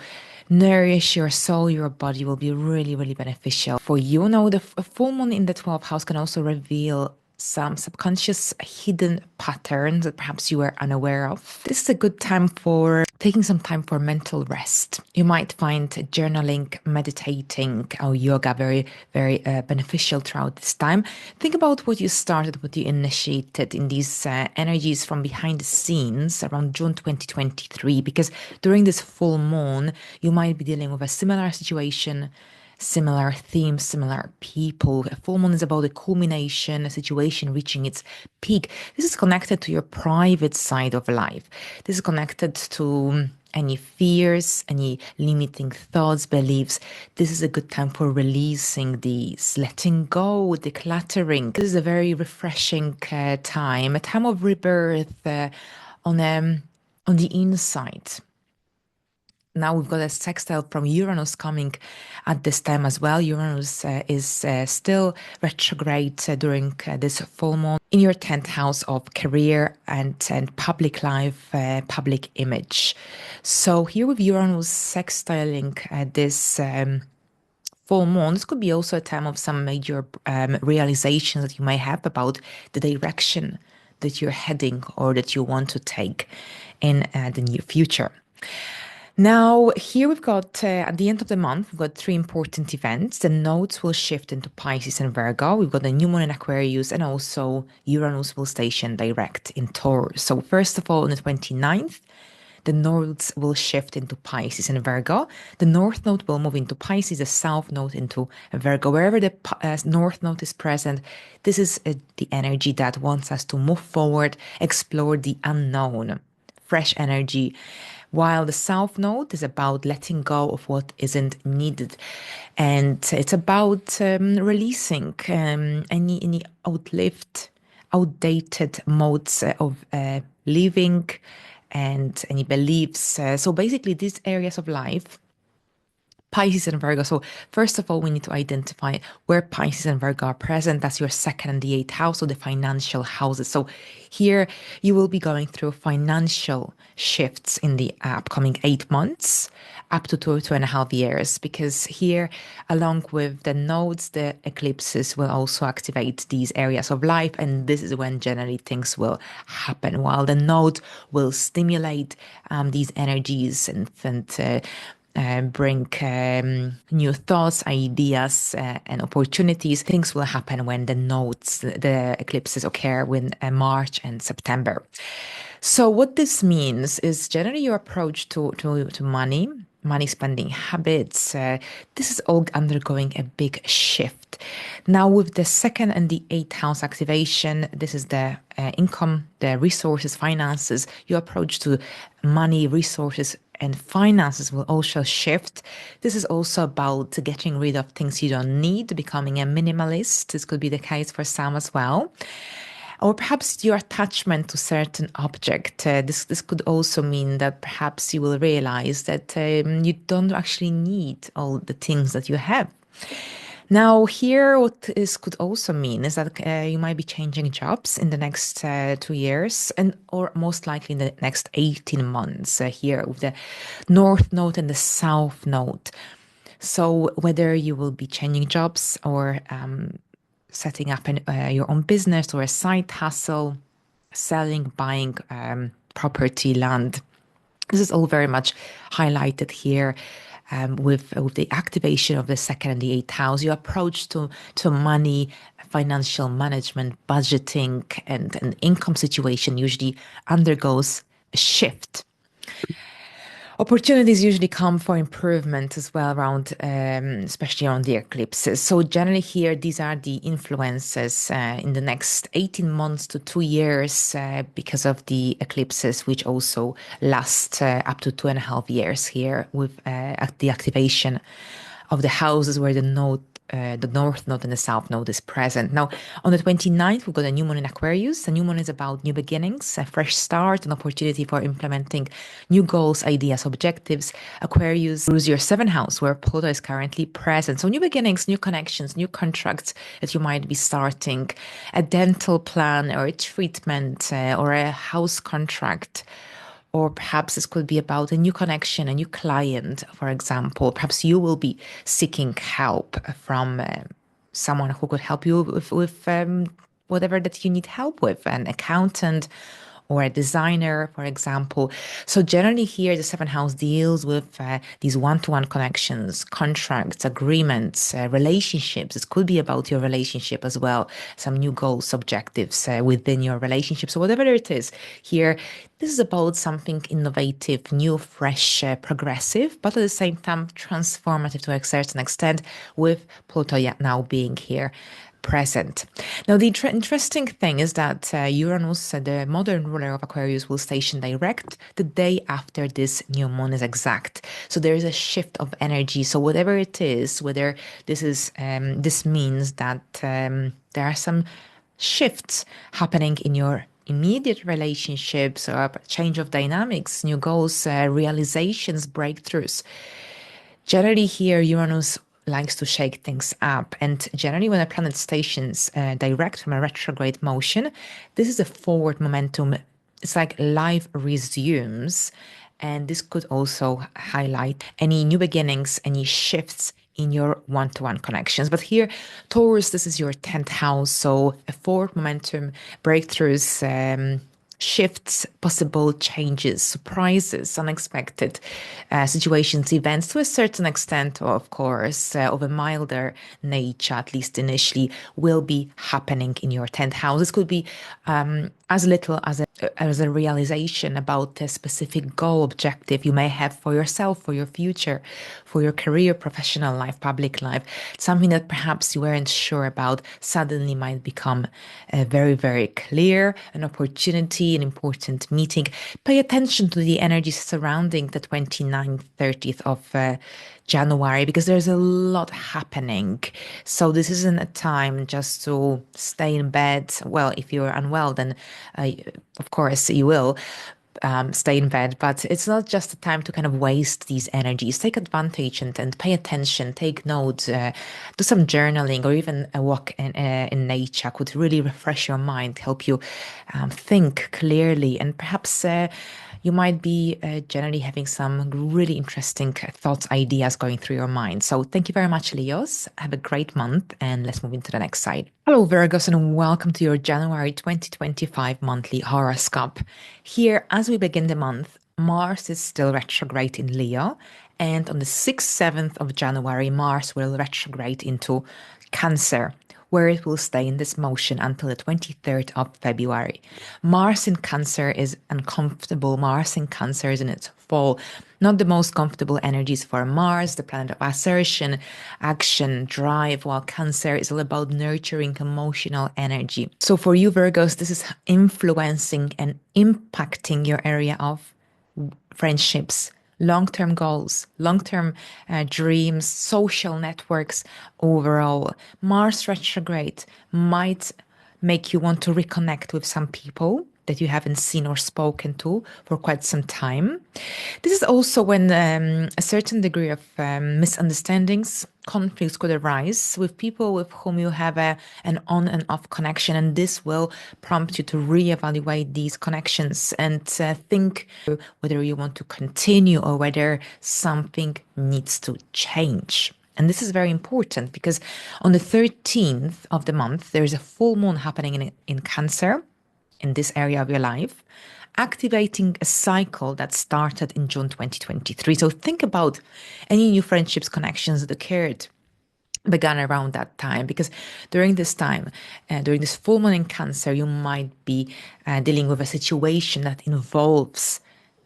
nourish your soul, your body will be really, really beneficial for you. Now, the full moon in the 12th house can also reveal some subconscious hidden patterns that perhaps you were unaware of. This is a good time for taking some time for mental rest. You might find journaling, meditating, or yoga very, very beneficial throughout this time. Think about what you started, what you initiated in these energies from behind the scenes around June 2023, because during this full moon, you might be dealing with a similar situation, similar themes, similar people. A full moon is about a culmination, a situation reaching its peak. This is connected to your private side of life. This is connected to any fears, any limiting thoughts, beliefs. This is a good time for releasing these, letting go, decluttering. This is a very refreshing time, a time of rebirth on the inside. Now we've got a sextile from Uranus coming at this time as well. Uranus is still retrograde during this full moon in your 10th house of career and public life, public image. So here with Uranus sextiling this full moon, this could be also a time of some major realizations that you may have about the direction that you're heading or that you want to take in the near future. Now, here we've got, at the end of the month, we've got three important events. The nodes will shift into Pisces and Virgo. We've got the new moon in Aquarius, and also Uranus will station direct in Taurus. So first of all, on the 29th, the nodes will shift into Pisces and Virgo. The north node will move into Pisces, the south node into Virgo. Wherever the north node is present, this is the energy that wants us to move forward, explore the unknown, fresh energy, while the south node is about letting go of what isn't needed. And it's about releasing any outlived, outdated modes of living and any beliefs. So basically these areas of life, Pisces and Virgo. So first of all, we need to identify where Pisces and Virgo are present. That's your second and the eighth house, so the financial houses. So here you will be going through financial shifts in the upcoming 8 months, up to 2.5 years, because here, along with the nodes, the eclipses will also activate these areas of life. And this is when generally things will happen, while the node will stimulate these energies and bring new thoughts, ideas, and opportunities. Things will happen when the nodes, the eclipses occur in March and September. So what this means is generally your approach to money spending habits. This is all undergoing a big shift. Now with the second and the eighth house activation, this is the income, the resources, finances. Your approach to money, resources, and finances will also shift. This is also about getting rid of things you don't need, becoming a minimalist. This could be the case for some as well. Or perhaps your attachment to certain object. This could also mean that perhaps you will realize that you don't actually need all the things that you have. Now, here, what this could also mean is that you might be changing jobs in the next 2 years, and or most likely in the next 18 months. Here with the North Node and the South Node. So whether you will be changing jobs or setting up your own business or a side hustle, selling, buying property, land. This is all very much highlighted here with the activation of the second and the eighth house. Your approach to money, financial management, budgeting, and income situation usually undergoes a shift. Opportunities usually come for improvement as well around, especially around the eclipses. So generally here, these are the influences in the next 18 months to 2 years because of the eclipses, which also last up to 2.5 years here with the activation of the houses where the North Node and the South Node is present. Now, on the 29th, we've got a new moon in Aquarius. The new moon is about new beginnings, a fresh start, an opportunity for implementing new goals, ideas, objectives. Aquarius is your seventh house where Pluto is currently present. So new beginnings, new connections, new contracts that you might be starting, a dental plan or a treatment or a house contract. Or perhaps this could be about a new connection, a new client, for example. Perhaps you will be seeking help from someone who could help you with whatever that you need help with, an accountant or a designer, for example. So generally here, the seventh house deals with these one-to-one connections, contracts, agreements, relationships. It could be about your relationship as well, some new goals, objectives within your relationship. So whatever it is here, this is about something innovative, new, fresh, progressive, but at the same time transformative to a certain extent with Pluto now being here present. Now, the interesting thing is that Uranus, the modern ruler of Aquarius, will station direct the day after this new moon is exact. So there is a shift of energy. So whatever it is, whether this means that there are some shifts happening in your immediate relationships or a change of dynamics, new goals, realizations, breakthroughs. Generally, here, Uranus likes to shake things up. And generally, when a planet stations direct from a retrograde motion, this is a forward momentum. It's like life resumes. And this could also highlight any new beginnings, any shifts in your one-to-one connections. But here, Taurus, this is your 10th house. So a forward momentum, breakthroughs, shifts, possible changes, surprises, unexpected situations, events to a certain extent, of course, of a milder nature, at least initially, will be happening in your 10th house. This could be as little as a realization about a specific goal, objective you may have for yourself, for your future, for your career, professional life, public life. Something that perhaps you weren't sure about suddenly might become very, very clear, an opportunity, an important meeting. Pay attention to the energy surrounding the 29th, 30th of January, because there's a lot happening. So this isn't a time just to stay in bed. Well, if you're unwell, then of course you will stay in bed, but it's not just a time to kind of waste these energies. Take advantage and pay attention, take notes, do some journaling, or even a walk in nature could really refresh your mind, help you think clearly, and perhaps you might be generally having some really interesting thoughts, ideas going through your mind. So thank you very much, Leos. Have a great month, and let's move into the next side. Hello, Virgos, and welcome to your January 2025 monthly horoscope. Here, as we begin the month, Mars is still retrograde in Leo, and on the 6th, 7th of January, Mars will retrograde into Cancer, where it will stay in this motion until the 23rd of February. Mars in Cancer is uncomfortable. Mars in Cancer is in its fall. Not the most comfortable energies for Mars, the planet of assertion, action, drive, while Cancer is all about nurturing emotional energy. So for you, Virgos, this is influencing and impacting your area of friendships, long-term goals, long-term dreams, social networks overall. Mars retrograde might make you want to reconnect with some people that you haven't seen or spoken to for quite some time. This is also when a certain degree of misunderstandings, conflicts could arise with people with whom you have an on and off connection. And this will prompt you to reevaluate these connections and think whether you want to continue or whether something needs to change. And this is very important because on the 13th of the month, there is a full moon happening in Cancer, in this area of your life, activating a cycle that started in June 2023. So think about any new friendships, connections that occurred, began around that time, because during this time, during this full moon in Cancer, you might be dealing with a situation that involves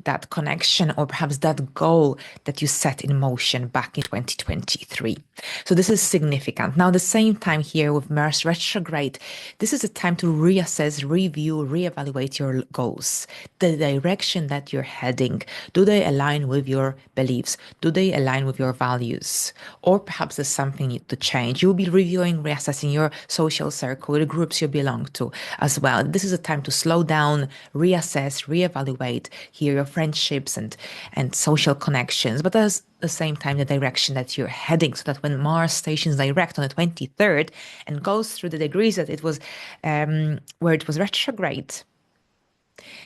that connection or perhaps that goal that you set in motion back in 2023. So this is significant. Now, at the same time here with Mars retrograde, this is a time to reassess, review, reevaluate your goals, the direction that you're heading. Do they align with your beliefs? Do they align with your values? Or perhaps there's something need to change. You'll be reviewing, reassessing your social circle, the groups you belong to as well. This is a time to slow down, reassess, reevaluate, hear your friendships and social connections, but at the same time, the direction that you're heading, so that when Mars stations direct on the 23rd and goes through the degrees that it was, where it was retrograde,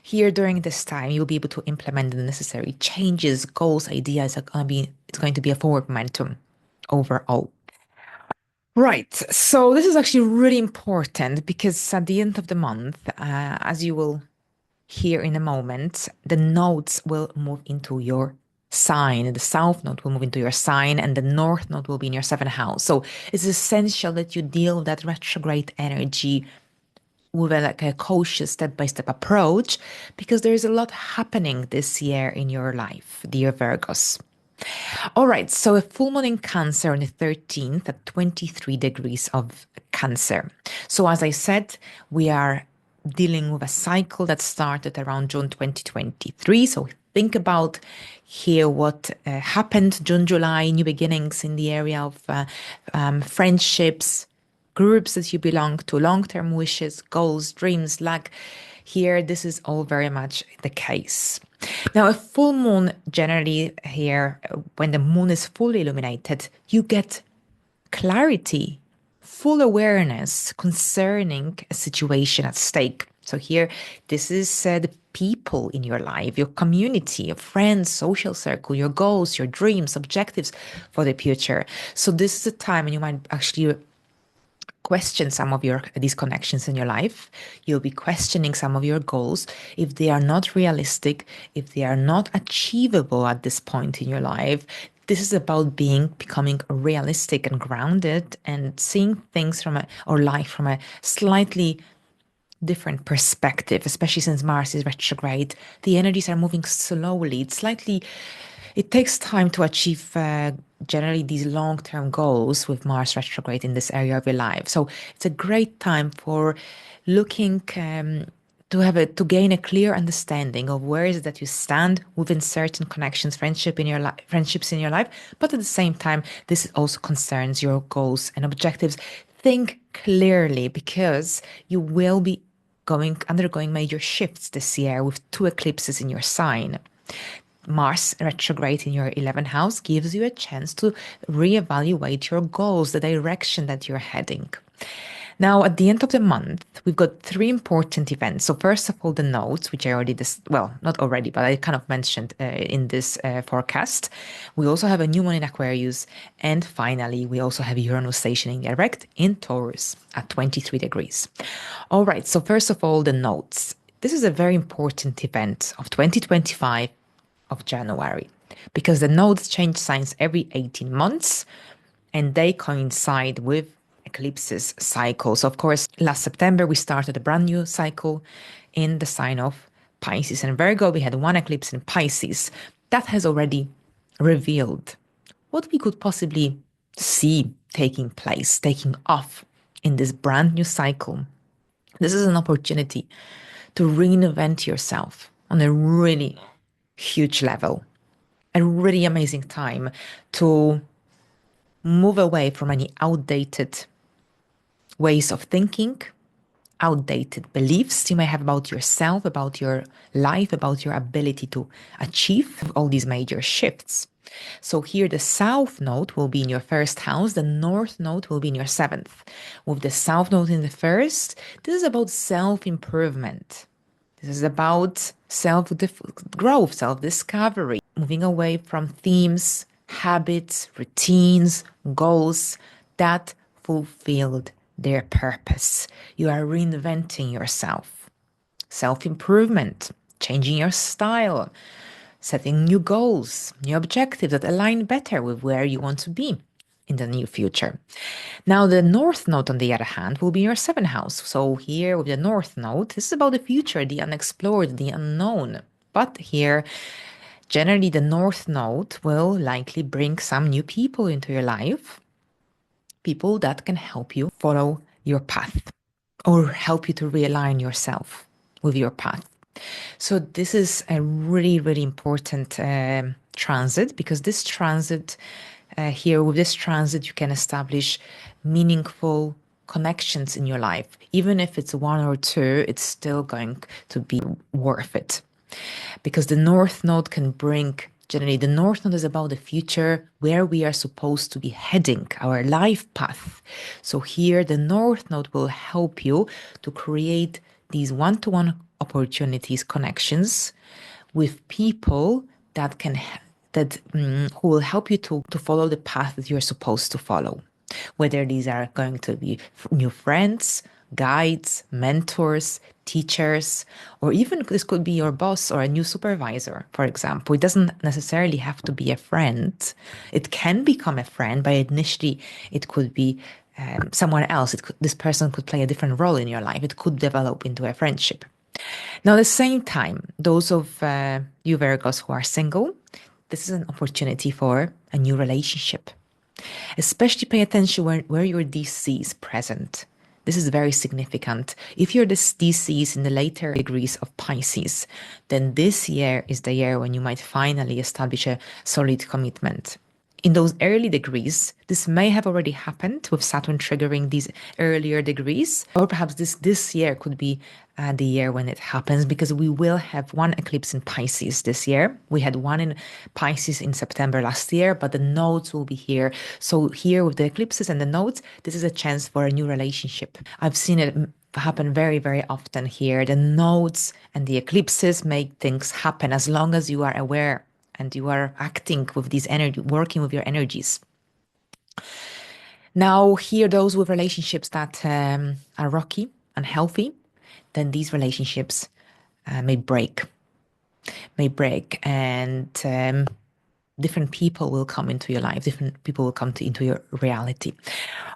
here during this time, you'll be able to implement the necessary changes, goals, ideas. It's going to be a forward momentum overall. Right. So this is actually really important because at the end of the month, as you will here in a moment, the nodes will move into your sign. The south node will move into your sign and the north node will be in your seventh house. So it's essential that you deal with that retrograde energy with a cautious step-by-step approach, because there is a lot happening this year in your life, dear Virgos. All right, so a full moon in Cancer on the 13th at 23 degrees of Cancer. So as I said, we are dealing with a cycle that started around June 2023. So think about here what happened June, July, new beginnings in the area of friendships, groups that you belong to, long-term wishes, goals, dreams. Like here, this is all very much the case. Now, a full moon generally here, when the moon is fully illuminated, you get clarity, full awareness concerning a situation at stake. So here, this is the people in your life, your community, your friends, social circle, your goals, your dreams, objectives for the future. So this is a time when you might actually question some of these connections in your life. You'll be questioning some of your goals if they are not realistic, if they are not achievable at this point in your life. This is about becoming realistic and grounded and seeing things or life from a slightly different perspective, especially since Mars is retrograde. The energies are moving slowly. It takes time to achieve generally these long-term goals with Mars retrograde in this area of your life. So it's a great time for looking to gain a clear understanding of where is it that you stand within certain connections, friendships in your life. But at the same time, this also concerns your goals and objectives. Think clearly, because you will be undergoing major shifts this year with 2 eclipses in your sign. Mars retrograde in your 11th house gives you a chance to reevaluate your goals, the direction that you're heading. Now, at the end of the month, we've got 3 important events. So first of all, the nodes, which I already, not already, but I kind of mentioned in this forecast. We also have a new moon in Aquarius. And finally, we also have Uranus stationing direct in Taurus at 23 degrees. All right, so first of all, the nodes. This is a very important event of 2025 of January, because the nodes change signs every 18 months and they coincide with eclipses cycles. Of course, last September, we started a brand new cycle in the sign of Pisces and Virgo. We had 1 eclipse in Pisces. That has already revealed what we could possibly see taking place, taking off in this brand new cycle. This is an opportunity to reinvent yourself on a really huge level. A really amazing time to move away from any outdated ways of thinking outdated beliefs you may have about yourself, about your life, about your ability to achieve all these major shifts. So here the south node will be in your first house, the north node will be in your seventh. With the south node in the first, this is about self-improvement. This is about self-growth, self-discovery, moving away from themes, habits, routines, goals that fulfilled their purpose. You are reinventing yourself. Self-improvement, changing your style, setting new goals, new objectives that align better with where you want to be in the near future. Now, the north node, on the other hand, will be your seventh house. So here with the north node, this is about the future, the unexplored, the unknown. But here, generally, the north node will likely bring some new people into your life, people that can help you follow your path or help you to realign yourself with your path. So this is a really, really important transit, because this transit with this transit, you can establish meaningful connections in your life. Even if it's one or two, it's still going to be worth it. Because the north node can bring, generally, the north node is about the future, where we are supposed to be heading, our life path. So here, the north node will help you to create these one-to-one opportunities, connections with people that can who will help you to follow the path that you're supposed to follow. Whether these are going to be new friends, guides, mentors, teachers, or even this could be your boss or a new supervisor, for example. It doesn't necessarily have to be a friend. It can become a friend, but initially it could be someone else. This person could play a different role in your life. It could develop into a friendship. Now, at the same time, those of you Virgos who are single, this is an opportunity for a new relationship. Especially pay attention where your DC is present. This is very significant. If your DC is in the later degrees of Pisces, then this year is the year when you might finally establish a solid commitment. In those early degrees, this may have already happened with Saturn triggering these earlier degrees, or perhaps this year could be the year when it happens, because we will have one eclipse in Pisces this year. We had one in Pisces in September last year, but the nodes will be here. So here with the eclipses and the nodes, this is a chance for a new relationship. I've seen it happen very, very often here. The nodes and the eclipses make things happen as long as you are aware and you are acting with these energy, working with your energies. Now, here, those with relationships that are rocky, unhealthy, then these relationships may break, and different people will come into your life. Different people will come into your reality.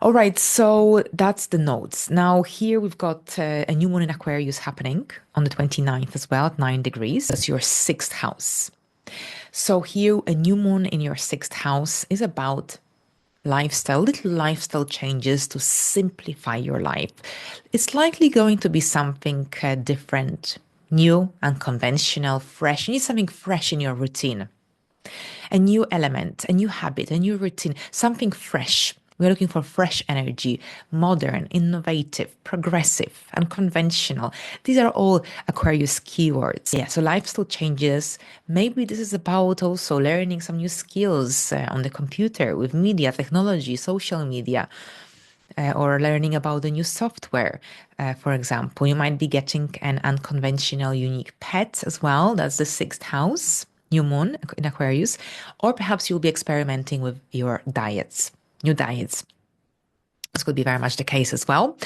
All right, so that's the nodes. Now, here we've got a new moon in Aquarius happening on the 29th as well, at 9 degrees. That's your 6th house. So here, a new moon in your 6th house is about little lifestyle changes to simplify your life. It's likely going to be something different, new, unconventional, fresh. You need something fresh in your routine. A new element, a new habit, a new routine, something fresh. We're looking for fresh energy, modern, innovative, progressive, unconventional. These are all Aquarius keywords. Yeah, so lifestyle changes. Maybe this is about also learning some new skills on the computer with media, technology, social media, or learning about a new software. For example, you might be getting an unconventional, unique pet as well. That's the 6th house, new moon in Aquarius. Or perhaps you'll be experimenting with your diets. New diets. This could be very much the case as well.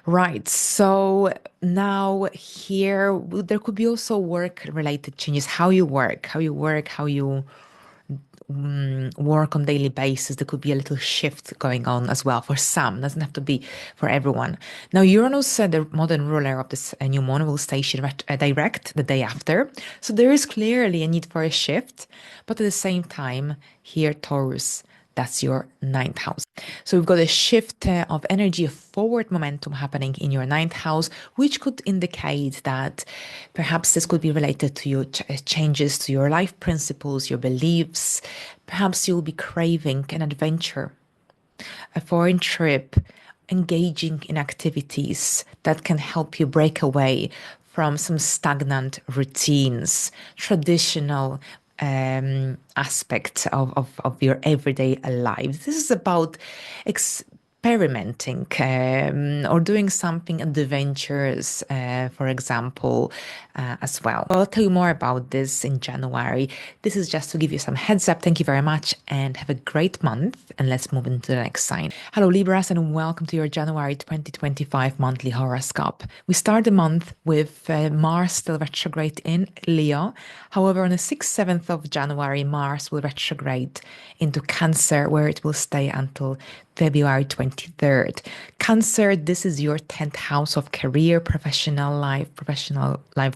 Right. So now here, there could be also work-related changes. How you work, how you work on daily basis. There could be a little shift going on as well for some. It doesn't have to be for everyone. Now, Uranus, the modern ruler of this new moon, will station direct the day after. So there is clearly a need for a shift. But at the same time, here, Taurus, that's your 9th house. So we've got a shift of energy, of forward momentum happening in your 9th house, which could indicate that perhaps this could be related to your changes to your life principles, your beliefs. Perhaps you'll be craving an adventure, a foreign trip, engaging in activities that can help you break away from some stagnant routines, traditional aspects of your everyday life. This is about experimenting or doing something adventurous, for example, as well. I'll tell you more about this in January. This is just to give you some heads up. Thank you very much and have a great month. And let's move into the next sign. Hello, Libras, and welcome to your January 2025 monthly horoscope. We start the month with Mars still retrograde in Leo. However, on the 6th, 7th of January, Mars will retrograde into Cancer, where it will stay until February 23rd. Cancer, this is your 10th house of career, professional life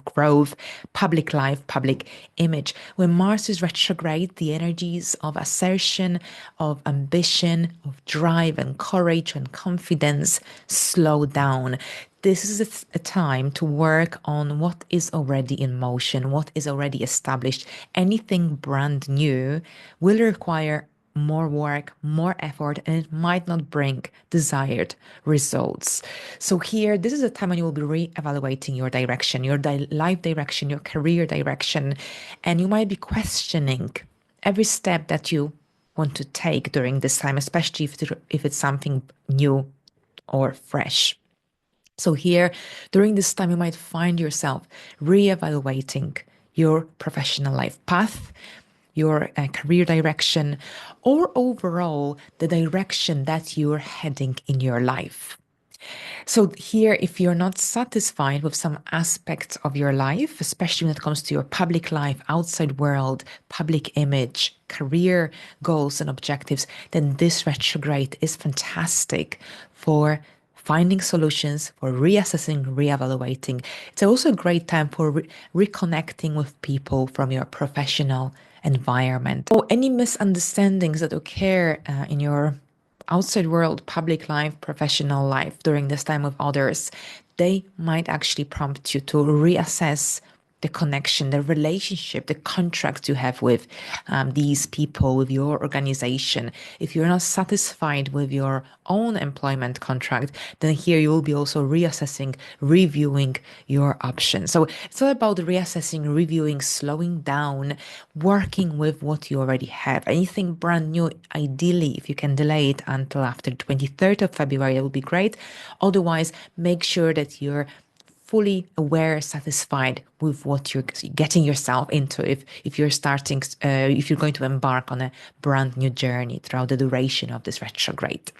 growth, public life, public image. When Mars is retrograde, the energies of assertion, of ambition, of drive and courage and confidence slow down. This is a time to work on what is already in motion, what is already established. Anything brand new will require more work, more effort, and it might not bring desired results. So here, this is a time when you will be re-evaluating your direction, your life direction, your career direction, and you might be questioning every step that you want to take during this time, especially if it's something new or fresh. So here, during this time, you might find yourself re-evaluating your professional life path, your career direction, or overall the direction that you're heading in your life. So here, if you're not satisfied with some aspects of your life, especially when it comes to your public life, outside world, public image, career goals and objectives, then this retrograde is fantastic for finding solutions, for reassessing, reevaluating. It's also a great time for reconnecting with people from your professional environment. Or any misunderstandings that occur in your outside world, public life, professional life during this time with others, they might actually prompt you to reassess the connection, the relationship, the contract you have with these people, with your organization. If you're not satisfied with your own employment contract, then here you will be also reassessing, reviewing your options. So it's all about reassessing, reviewing, slowing down, working with what you already have. Anything brand new, ideally, if you can delay it until after the 23rd of February, that would be great. Otherwise, make sure that you're fully aware, satisfied with what you're getting yourself into if you're starting, if you're going to embark on a brand new journey throughout the duration of this retrograde.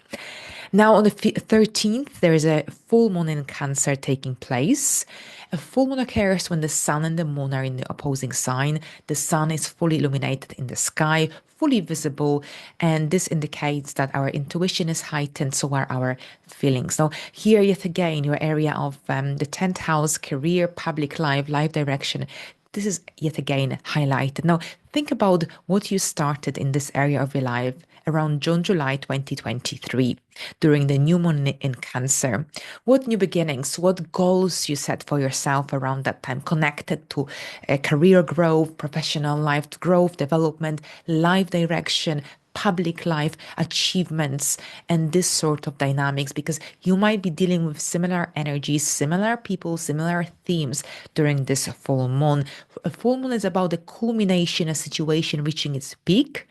Now on the 13th, there is a full moon in Cancer taking place. A full moon occurs when the sun and the moon are in the opposing sign. The sun is fully illuminated in the sky, fully visible, and this indicates that our intuition is heightened, so are our feelings. Now, here yet again, your area of the 10th house, career, public life, life direction, this is yet again highlighted. Now, think about what you started in this area of your life around June, July 2023, during the new moon in Cancer. What new beginnings, what goals you set for yourself around that time, connected to career growth, professional life growth, development, life direction, public life achievements, and this sort of dynamics, because you might be dealing with similar energies, similar people, similar themes during this full moon. A full moon is about the culmination, a situation reaching its peak.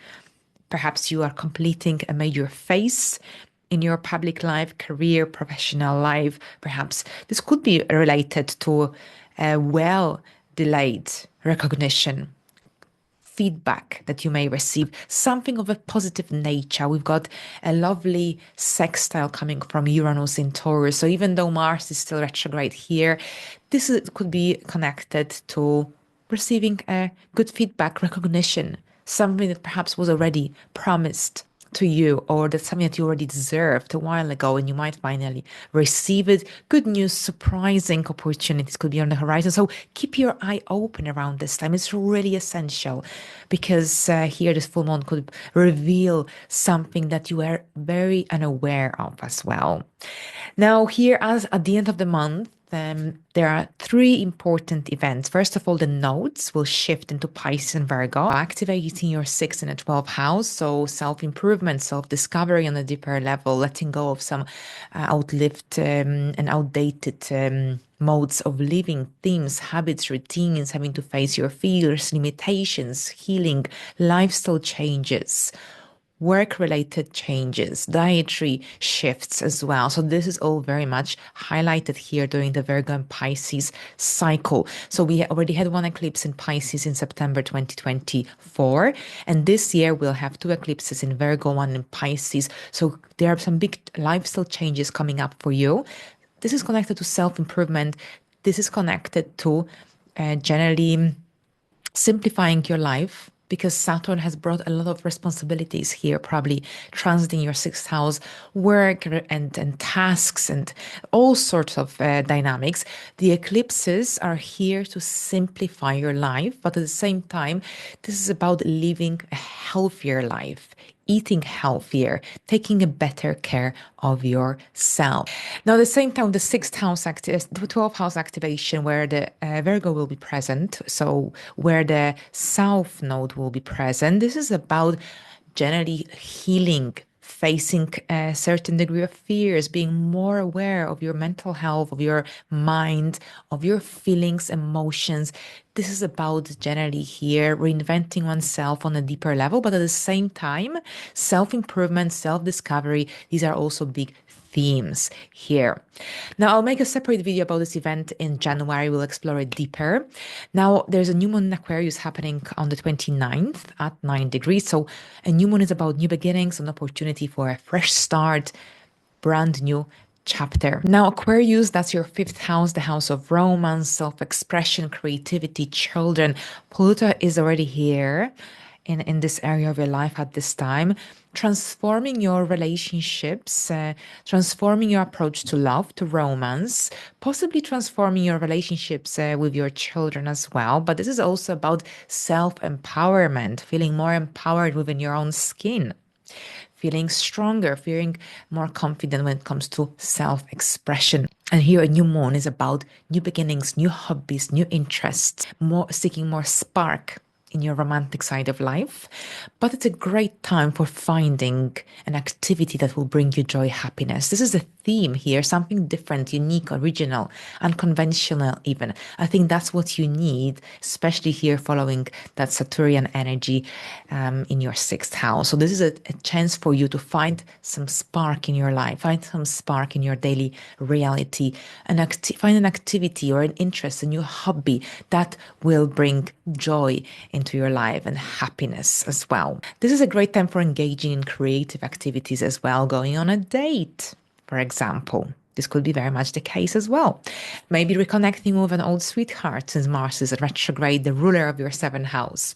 Perhaps you are completing a major phase in your public life, career, professional life. Perhaps this could be related to a well-delayed recognition, feedback that you may receive, something of a positive nature. We've got a lovely sextile coming from Uranus in Taurus. So even though Mars is still retrograde here, could be connected to receiving a good feedback, recognition, something that perhaps was already promised to you, or that's something that you already deserved a while ago and you might finally receive it. Good news, surprising opportunities could be on the horizon. So keep your eye open around this time. It's really essential because here this full moon could reveal something that you are very unaware of as well. Now here, as at the end of the month, there are three important events. First of all, the nodes will shift into Pisces and Virgo, activating your 6th and 12th house. So self-improvement, self-discovery on a deeper level, letting go of some outlived and outdated modes of living, themes, habits, routines, having to face your fears, limitations, healing, lifestyle changes, work-related changes, dietary shifts as well. So this is all very much highlighted here during the Virgo and Pisces cycle. So we already had one eclipse in Pisces in September 2024. And this year we'll have two eclipses in Virgo, one in Pisces. So there are some big lifestyle changes coming up for you. This is connected to self-improvement. This is connected to generally simplifying your life, because Saturn has brought a lot of responsibilities here, probably transiting your 6th house, work and tasks and all sorts of dynamics. The eclipses are here to simplify your life, but at the same time, this is about living a healthier life, eating healthier, taking a better care of yourself. Now, at the same time, the 6th house, the 12th house activation, where the Virgo will be present, so where the South Node will be present, this is about generally healing, facing a certain degree of fears, being more aware of your mental health, of your mind, of your feelings, emotions. This is about generally here reinventing oneself on a deeper level, but at the same time, self-improvement, self-discovery, these are also big themes here. Now, I'll make a separate video about this event in January. We'll explore it deeper. Now, there's a new moon in Aquarius happening on the 29th at 9 degrees. So a new moon is about new beginnings, an opportunity for a fresh start, brand new chapter. Now, Aquarius, that's your 5th house, the house of romance, self-expression, creativity, children. Pluto is already here in this area of your life at this time, transforming your relationships, transforming your approach to love, to romance, possibly transforming your relationships with your children as well. But this is also about self-empowerment, feeling more empowered within your own skin, feeling stronger, feeling more confident when it comes to self-expression. And here a new moon is about new beginnings, new hobbies, new interests, more seeking more spark in your romantic side of life. But it's a great time for finding an activity that will bring you joy, happiness. This is a theme here, something different, unique, original, unconventional even. I think that's what you need, especially here following that Saturnian energy in your 6th house. So this is a chance for you to find some spark in your life, find some spark in your daily reality, and find an activity or an interest, a new hobby that will bring joy into your life and happiness as well. This is a great time for engaging in creative activities as well, going on a date, for example. This could be very much the case as well. Maybe reconnecting with an old sweetheart, since Mars is retrograde, the ruler of your 7th house.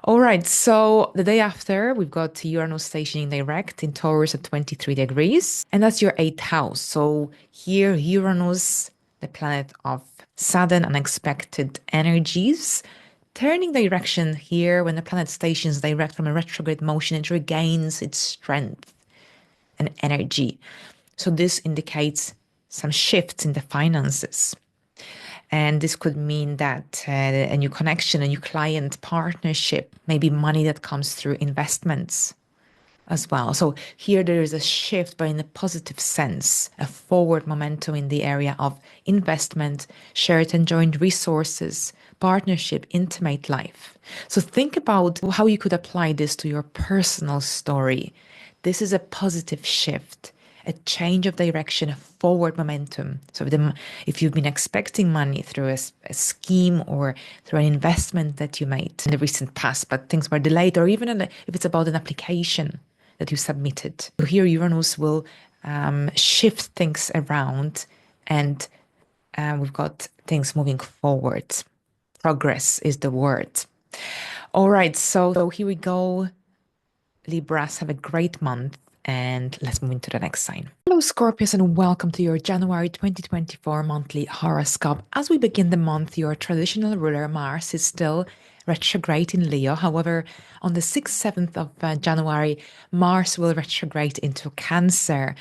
All right, so the day after, we've got Uranus stationing direct in Taurus at 23 degrees, and that's your 8th house. So here, Uranus, the planet of sudden, unexpected energies, turning direction here. When the planet stations direct from a retrograde motion, it regains its strength and energy. So this indicates some shifts in the finances. And this could mean that a new connection, a new client partnership, maybe money that comes through investments as well. So here there is a shift, but in a positive sense, a forward momentum in the area of investment, shared and joint resources, partnership, intimate life. So think about how you could apply this to your personal story. This is a positive shift, a change of direction, a forward momentum. So if you've been expecting money through a scheme or through an investment that you made in the recent past, but things were delayed, or even if it's about an application that you submitted. So here Uranus will shift things around, and we've got things moving forward. Progress is the word. All right, so here we go. Libras, have a great month, and let's move into the next sign. Hello, Scorpios, and welcome to your January 2024 monthly horoscope. As we begin the month, your traditional ruler Mars is still retrograde in Leo. However, on the 6th, 7th of January, Mars will retrograde into Cancer,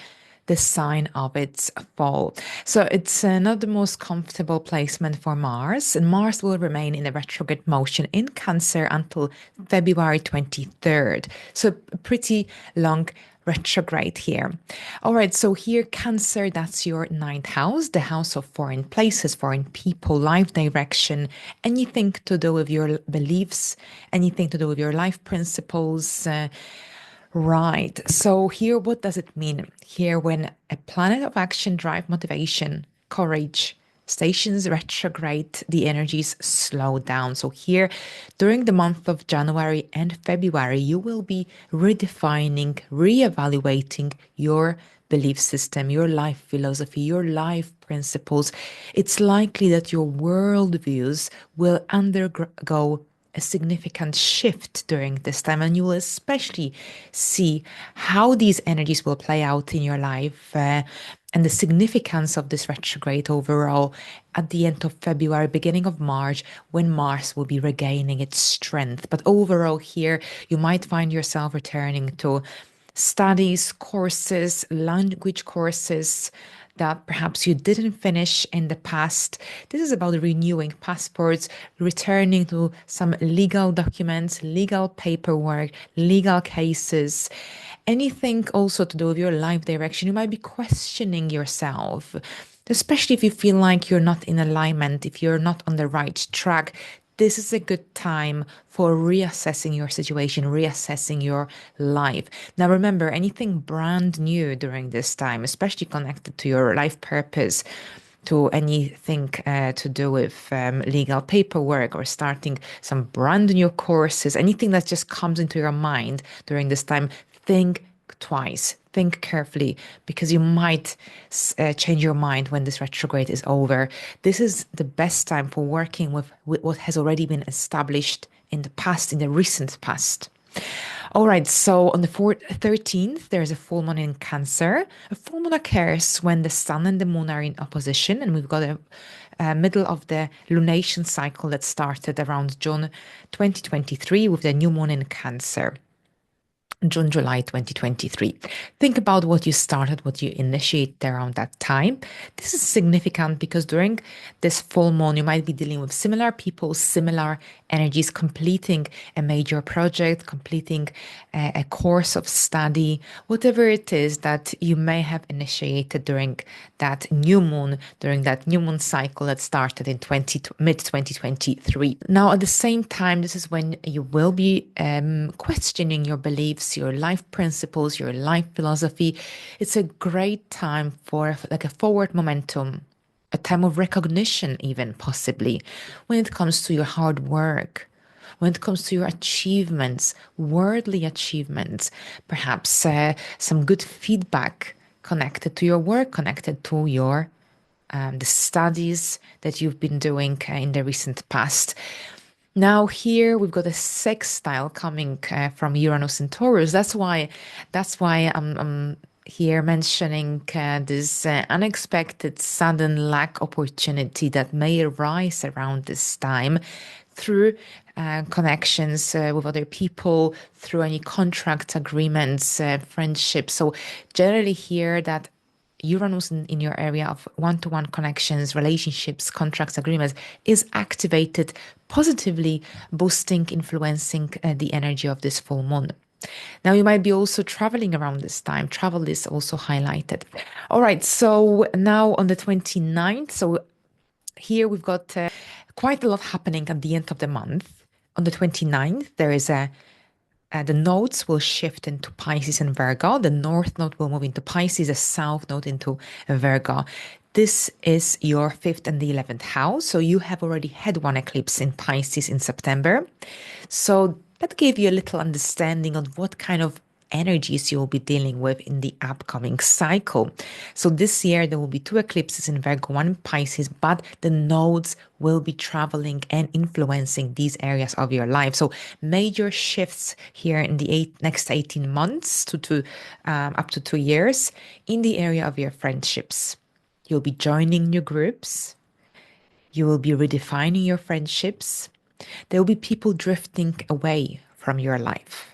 the sign of its fall. So it's not the most comfortable placement for Mars, and Mars will remain in a retrograde motion in Cancer until February 23rd. So a pretty long retrograde here. All right, so here, Cancer, that's your ninth house, the house of foreign places, foreign people, life direction, anything to do with your beliefs, anything to do with your life principles. Right. So here, what does it mean? Here, when a planet of action, drive, motivation, courage, stations retrograde, the energies slow down. So here, during the month of January and February, you will be redefining, reevaluating your belief system, your life philosophy, your life principles. It's likely that your worldviews will undergo a significant shift during this time, and you will especially see how these energies will play out in your life, and the significance of this retrograde overall at the end of February, beginning of March, when Mars will be regaining its strength. But overall, here you might find yourself returning to studies, courses, language courses that perhaps you didn't finish in the past. This is about renewing passports, returning to some legal documents, legal paperwork, legal cases, anything also to do with your life direction. You might be questioning yourself, especially if you feel like you're not in alignment, if you're not on the right track. This is a good time for reassessing your situation, reassessing your life. Now, remember, anything brand new during this time, especially connected to your life purpose, to anything to do with legal paperwork or starting some brand new courses, anything that just comes into your mind during this time, think twice, think carefully, because you might change your mind when this retrograde is over. This is the best time for working with what has already been established in the past, in the recent past. All right, so on the 13th, there's a full moon in Cancer. A full moon occurs when the sun and the moon are in opposition, and we've got a middle of the lunation cycle that started around June 2023 with the new moon in Cancer. June, July 2023. Think about what you started, what you initiated around that time. This is significant because during this full moon, you might be dealing with similar people, similar energies, completing a major project, completing a course of study, whatever it is that you may have initiated during that new moon cycle that started in mid 2023. Now, at the same time, this is when you will be questioning your beliefs, your life principles, your life philosophy. It's a great time for like a forward momentum, a time of recognition, even possibly, when it comes to your hard work, when it comes to your achievements, worldly achievements, perhaps some good feedback connected to your work, connected to your the studies that you've been doing in the recent past. Now here we've got a sextile coming from Uranus and Taurus. That's why I'm here mentioning this unexpected sudden luck opportunity that may arise around this time through connections with other people, through any contract agreements, friendships. So generally here that Uranus in your area of one-to-one connections, relationships, contracts, agreements is activated, positively boosting, influencing the energy of this full moon. Now, you might be also traveling around this time. Travel is also highlighted. All right, so now on the 29th, so here we've got quite a lot happening at the end of the month. On the 29th, there is the nodes will shift into Pisces and Virgo. The north node will move into Pisces, the south node into Virgo. This is your 5th and the 11th house. So you have already had one eclipse in Pisces in September. So that gave you a little understanding of what kind of energies you'll be dealing with in the upcoming cycle. So this year there will be 2 eclipses in Virgo, 1 in Pisces, but the nodes will be traveling and influencing these areas of your life. So major shifts here in the next 18 months to up to 2 years in the area of your friendships. You'll be joining new groups. You will be redefining your friendships. There will be people drifting away from your life.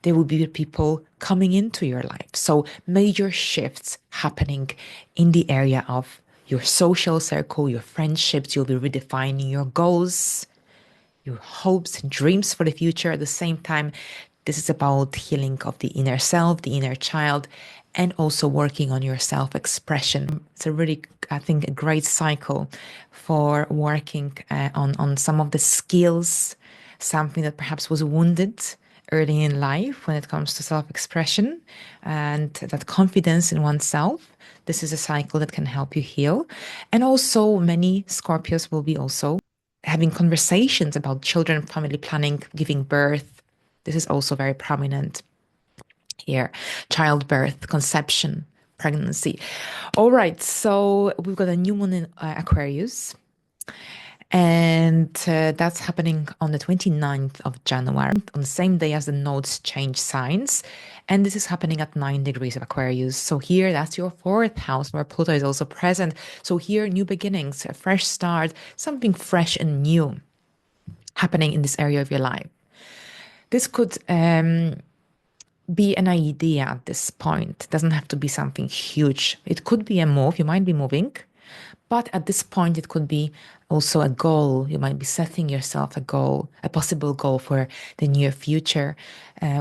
There will be people coming into your life. So major shifts happening in the area of your social circle, your friendships. You'll be redefining your goals, your hopes and dreams for the future. At the same time, this is about healing of the inner self, the inner child, and also working on your self-expression. It's a really, I think, a great cycle for working on some of the skills, something that perhaps was wounded early in life when it comes to self-expression and that confidence in oneself. This is a cycle that can help you heal. And also many Scorpios will be also having conversations about children, family planning, giving birth. This is also very prominent here. Childbirth, conception, pregnancy. All right, so we've got a new moon in Aquarius. And that's happening on the 29th of January, on the same day as the nodes change signs. And this is happening at 9 degrees of Aquarius. So here, that's your fourth house where Pluto is also present. So here, new beginnings, a fresh start, something fresh and new happening in this area of your life. This could be an idea at this point. It doesn't have to be something huge. It could be a move. You might be moving. But at this point, it could be also a goal. You might be setting yourself a goal, a possible goal for the near future,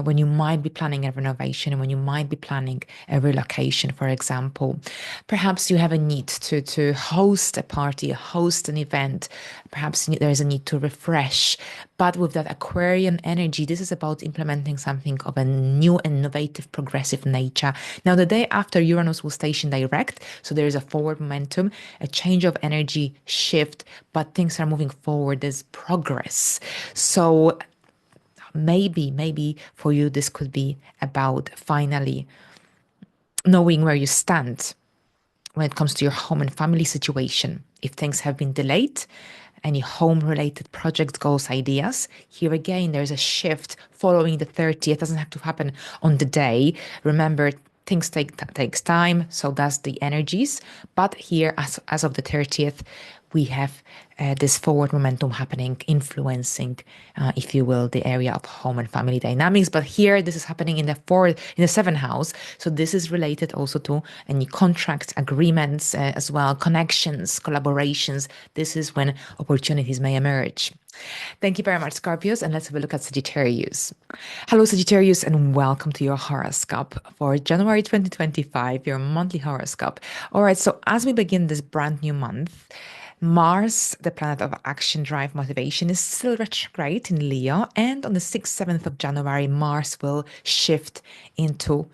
when you might be planning a renovation and when you might be planning a relocation, for example. Perhaps you have a need to host a party, host an event. Perhaps there is a need to refresh. But with that Aquarian energy, this is about implementing something of a new, innovative, progressive nature. Now, the day after, Uranus will station direct. So there is a forward momentum, a change of energy shift, but things are moving forward. There's progress. So maybe for you, this could be about finally knowing where you stand when it comes to your home and family situation. If things have been delayed, any home-related projects, goals, ideas, here again, there's a shift following the 30th. It doesn't have to happen on the day. Remember, things takes time, so does the energies. But here, as of the 30th, we have this forward momentum happening, influencing, if you will, the area of home and family dynamics. But here, this is happening in the seventh house. So this is related also to any contracts, agreements, as well, connections, collaborations. This is when opportunities may emerge. Thank you very much, Scorpios, and let's have a look at Sagittarius. Hello, Sagittarius, and welcome to your horoscope for January 2025, your monthly horoscope. All right, so as we begin this brand new month, Mars, the planet of action, drive, motivation, is still retrograde in Leo, and on the 6th, 7th of January, Mars will shift into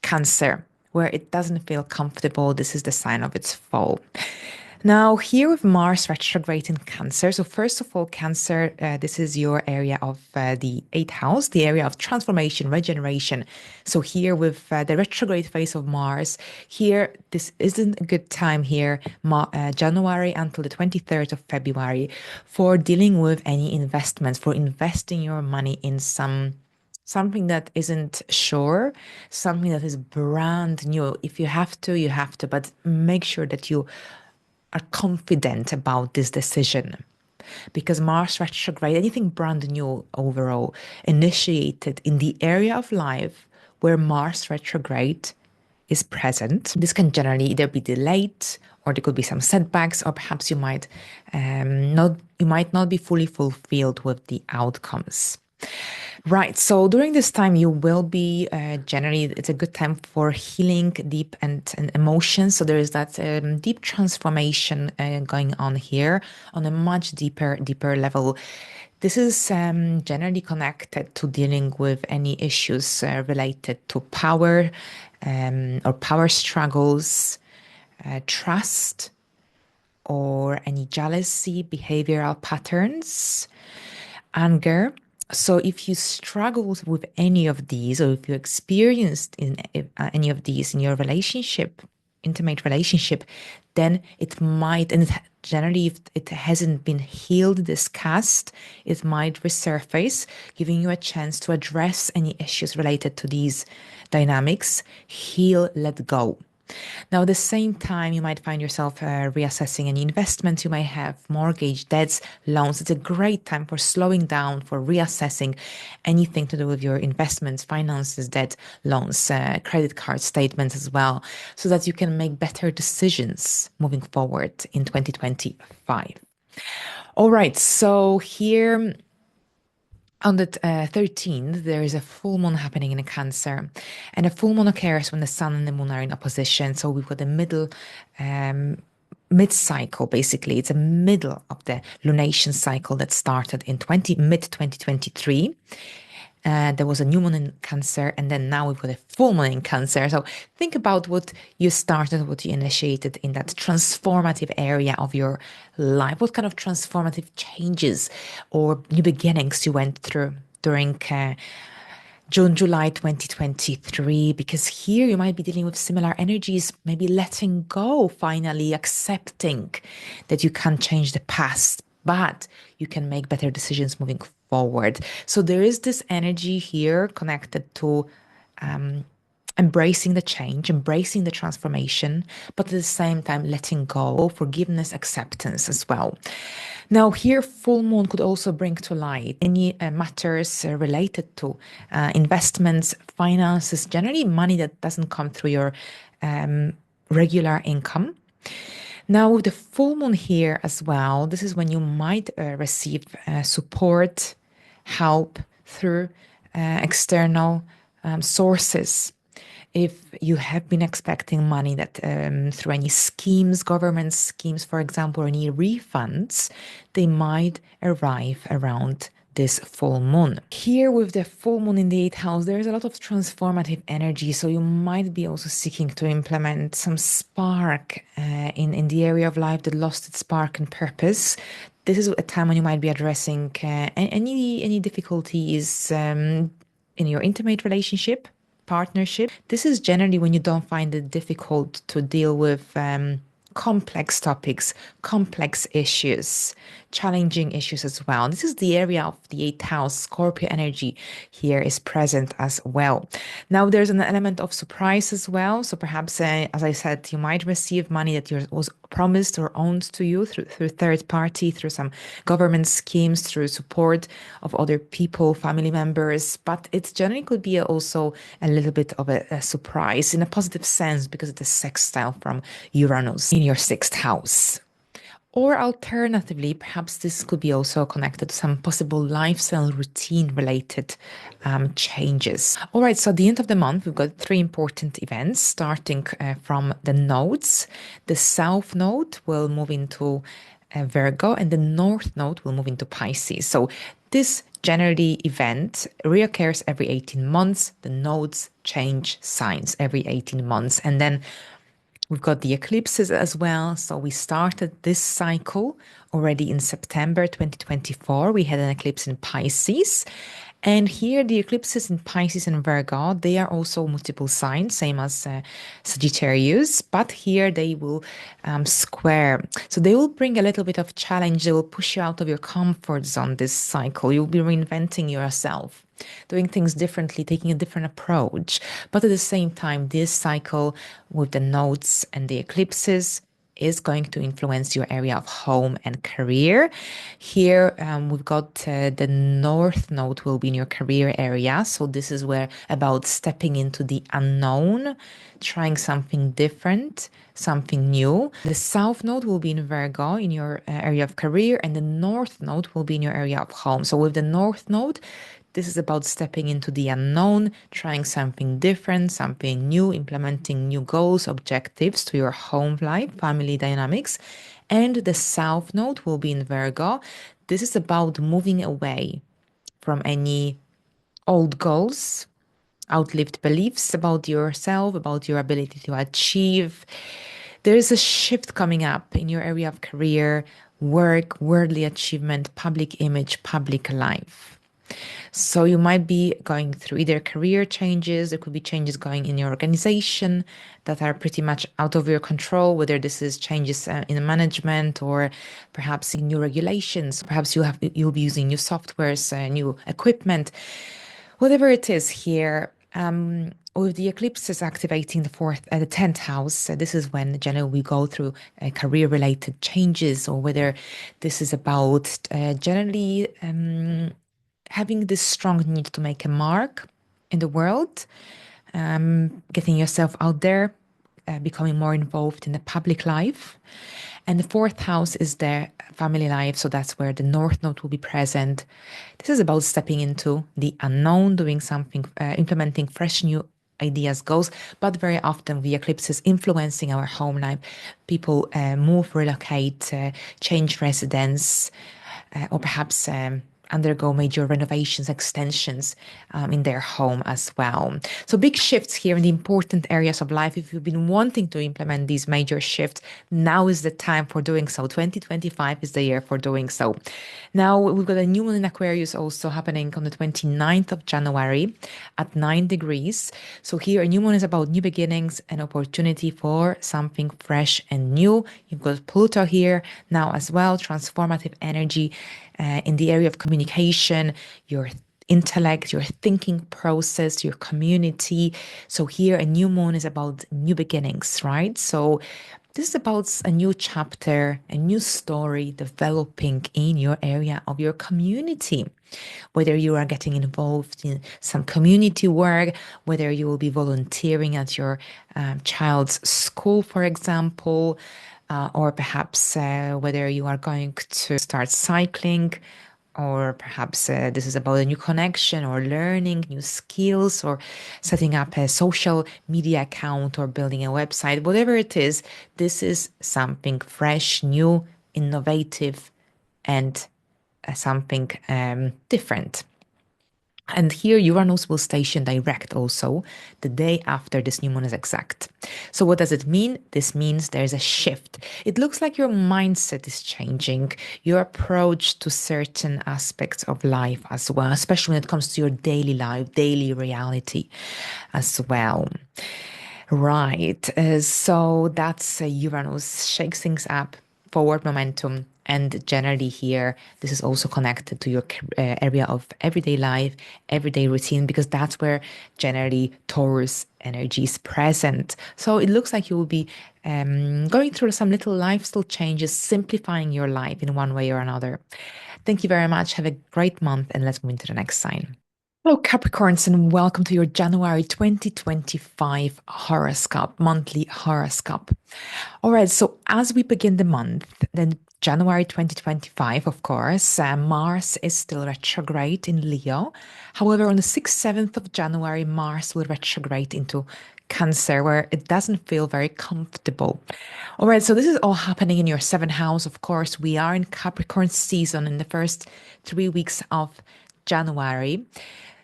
Cancer, where it doesn't feel comfortable. This is the sign of its fall. Now, here with Mars retrograde in Cancer. So first of all, Cancer, this is your area of the 8th house, the area of transformation, regeneration. So here with the retrograde phase of Mars, here, this isn't a good time here, January until the 23rd of February, for dealing with any investments, for investing your money in something that isn't sure, something that is brand new. If you have to, you have to, but make sure that you are confident about this decision, because Mars retrograde, anything brand new overall, initiated in the area of life where Mars retrograde is present. This can generally either be delayed, or there could be some setbacks, or perhaps you might not be fully fulfilled with the outcomes. Right. So during this time, you will be generally, it's a good time for healing deep and emotions. So there is that deep transformation going on here on a much deeper level. This is generally connected to dealing with any issues related to power or power struggles, trust, or any jealousy, behavioral patterns, anger. So if you struggle with any of these, or if you experienced in any of these in your relationship, intimate relationship, then it might, and generally if it hasn't been healed, discussed, it might resurface, giving you a chance to address any issues related to these dynamics, heal, let go. Now, at the same time, you might find yourself reassessing any investments you may have, mortgage, debts, loans. It's a great time for slowing down, for reassessing anything to do with your investments, finances, debt, loans, credit card statements as well, so that you can make better decisions moving forward in 2025. All right, so here on the 13th, there is a full moon happening in a Cancer, and a full moon occurs when the sun and the moon are in opposition. So we've got the mid cycle, basically. It's a middle of the lunation cycle that started in mid 2023. There was a new moon in Cancer, and then now we've got a full moon in Cancer. So think about what you started, what you initiated in that transformative area of your life. What kind of transformative changes or new beginnings you went through during June, July 2023, because here you might be dealing with similar energies, maybe letting go, finally accepting that you can't change the past, but you can make better decisions moving forward. So there is this energy here connected to embracing the change, embracing the transformation, but at the same time letting go, forgiveness, acceptance as well. Now, here, full moon could also bring to light any matters related to investments, finances, generally money that doesn't come through your regular income. Now, with the full moon here as well, this is when you might receive support, help through external sources. If you have been expecting money that through any schemes, government schemes, for example, or any refunds, they might arrive around this full moon. Here with the full moon in the 8th house, there's a lot of transformative energy. So you might be also seeking to implement some spark in the area of life that lost its spark and purpose. This is a time when you might be addressing any difficulties in your intimate relationship, partnership. This is generally when you don't find it difficult to deal with complex topics, complex issues, challenging issues as well. This is the area of the 8th house. Scorpio energy here is present as well. Now, there's an element of surprise as well. So perhaps, as I said, you might receive money that was promised or owned to you through third party, through some government schemes, through support of other people, family members. But it generally could be also a little bit of a surprise in a positive sense because it's a sextile from Uranus in your 6th house. Or alternatively, perhaps this could be also connected to some possible lifestyle routine related changes. All right, so at the end of the month, we've got 3 important events starting from the nodes. The South node will move into Virgo and the North node will move into Pisces. So this generally event reoccurs every 18 months. The nodes change signs every 18 months. And then we've got the eclipses as well. So we started this cycle already in September 2024. We had an eclipse in Pisces. And here the eclipses in Pisces and Virgo, they are also multiple signs, same as Sagittarius, but here they will square. So they will bring a little bit of challenge. They will push you out of your comfort zone this cycle. You'll be reinventing yourself, doing things differently, taking a different approach. But at the same time, this cycle with the nodes and the eclipses is going to influence your area of home and career. Here, we've got the North node will be in your career area. So this is where about stepping into the unknown, trying something different, something new. The South node will be in Virgo in your area of career, and the North node will be in your area of home. So with the North node, this is about stepping into the unknown, trying something different, something new, implementing new goals, objectives to your home life, family dynamics. And the South node will be in Virgo. This is about moving away from any old goals, outlived beliefs about yourself, about your ability to achieve. There is a shift coming up in your area of career, work, worldly achievement, public image, public life. So you might be going through either career changes, there could be changes going in your organization that are pretty much out of your control, whether this is changes in management or perhaps in new regulations. Perhaps you'll be using new softwares, new equipment. Whatever it is here, With the eclipses activating the 10th house, this is when generally we go through career-related changes, or whether this is about generally having this strong need to make a mark in the world, getting yourself out there, becoming more involved in the public life. And the fourth house is the family life. So that's where the North Node will be present. This is about stepping into the unknown, doing something, implementing fresh new ideas, goals. But very often the eclipse is influencing our home life. People move, relocate, change residence, or perhaps undergo major renovations, extensions in their home as well. So big shifts here in the important areas of life. If you've been wanting to implement these major shifts, now is the time for doing so. 2025 is the year for doing so. Now we've got a new moon in Aquarius also happening on the 29th of January at 9 degrees. So here a new moon is about new beginnings, an opportunity for something fresh and new. You've got Pluto here now as well, transformative energy in the area of communication, your intellect, your thinking process, your community. So here a new moon is about new beginnings, right? So this is about a new chapter, a new story developing in your area of your community. Whether you are getting involved in some community work, whether you will be volunteering at your child's school, for example, or perhaps whether you are going to start cycling, or perhaps this is about a new connection or learning new skills or setting up a social media account or building a website. Whatever it is, this is something fresh, new, innovative, and something different. And here Uranus will station direct also the day after this new moon is exact. So what does it mean? This means there's a shift. It looks like your mindset is changing, your approach to certain aspects of life as well, especially when it comes to your daily life, daily reality as well. Right. So that's Uranus shakes things up, forward momentum. And generally here, this is also connected to your area of everyday life, everyday routine, because that's where generally Taurus energy is present. So it looks like you will be going through some little lifestyle changes, simplifying your life in one way or another. Thank you very much. Have a great month, and let's move into the next sign. Hello, Capricorns, and welcome to your January 2025 horoscope, monthly horoscope. All right, so as we begin the month, then January 2025, of course, Mars is still retrograde in Leo. However, on the 6th, 7th of January, Mars will retrograde into Cancer, where it doesn't feel very comfortable. All right, so this is all happening in your seventh house. Of course, we are in Capricorn season in the first 3 weeks of January.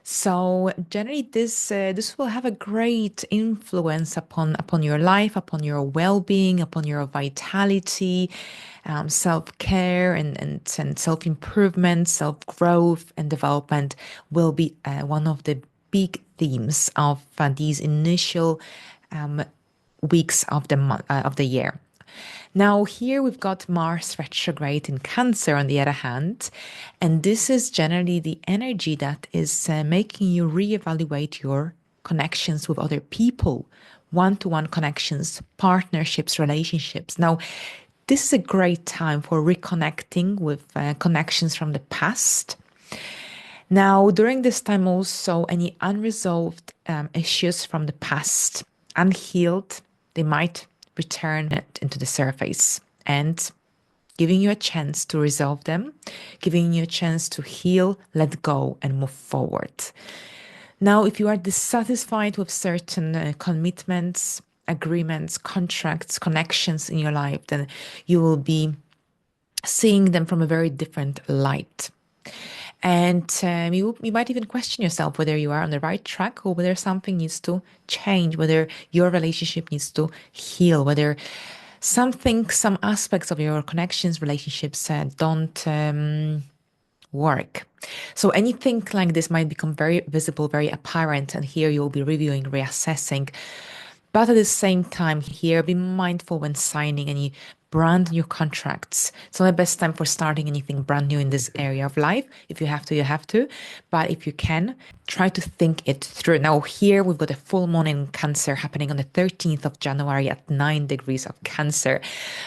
So generally, this will have a great influence upon your life, upon your well-being, upon your vitality, self-care, and self-improvement, self-growth, and development will be one of the big themes of these initial weeks of the year. Now, here we've got Mars retrograde in Cancer on the other hand, and this is generally the energy that is making you reevaluate your connections with other people, one-to-one connections, partnerships, relationships. Now, this is a great time for reconnecting with connections from the past. Now, during this time also, any unresolved issues from the past, unhealed, they might return it into the surface and giving you a chance to resolve them, giving you a chance to heal, let go, and move forward. Now, if you are dissatisfied with certain commitments, agreements, contracts, connections in your life, then you will be seeing them from a very different light. And you might even question yourself whether you are on the right track or whether something needs to change, whether your relationship needs to heal, whether some aspects of your connections, relationships don't work. So anything like this might become very visible, very apparent, and here you'll be reviewing, reassessing. But at the same time, here be mindful when signing any brand new contracts. It's not the best time for starting anything brand new in this area of life. If you have to, you have to. But if you can, try to think it through. Now, here we've got a full moon in Cancer happening on the 13th of January at 9 degrees of Cancer.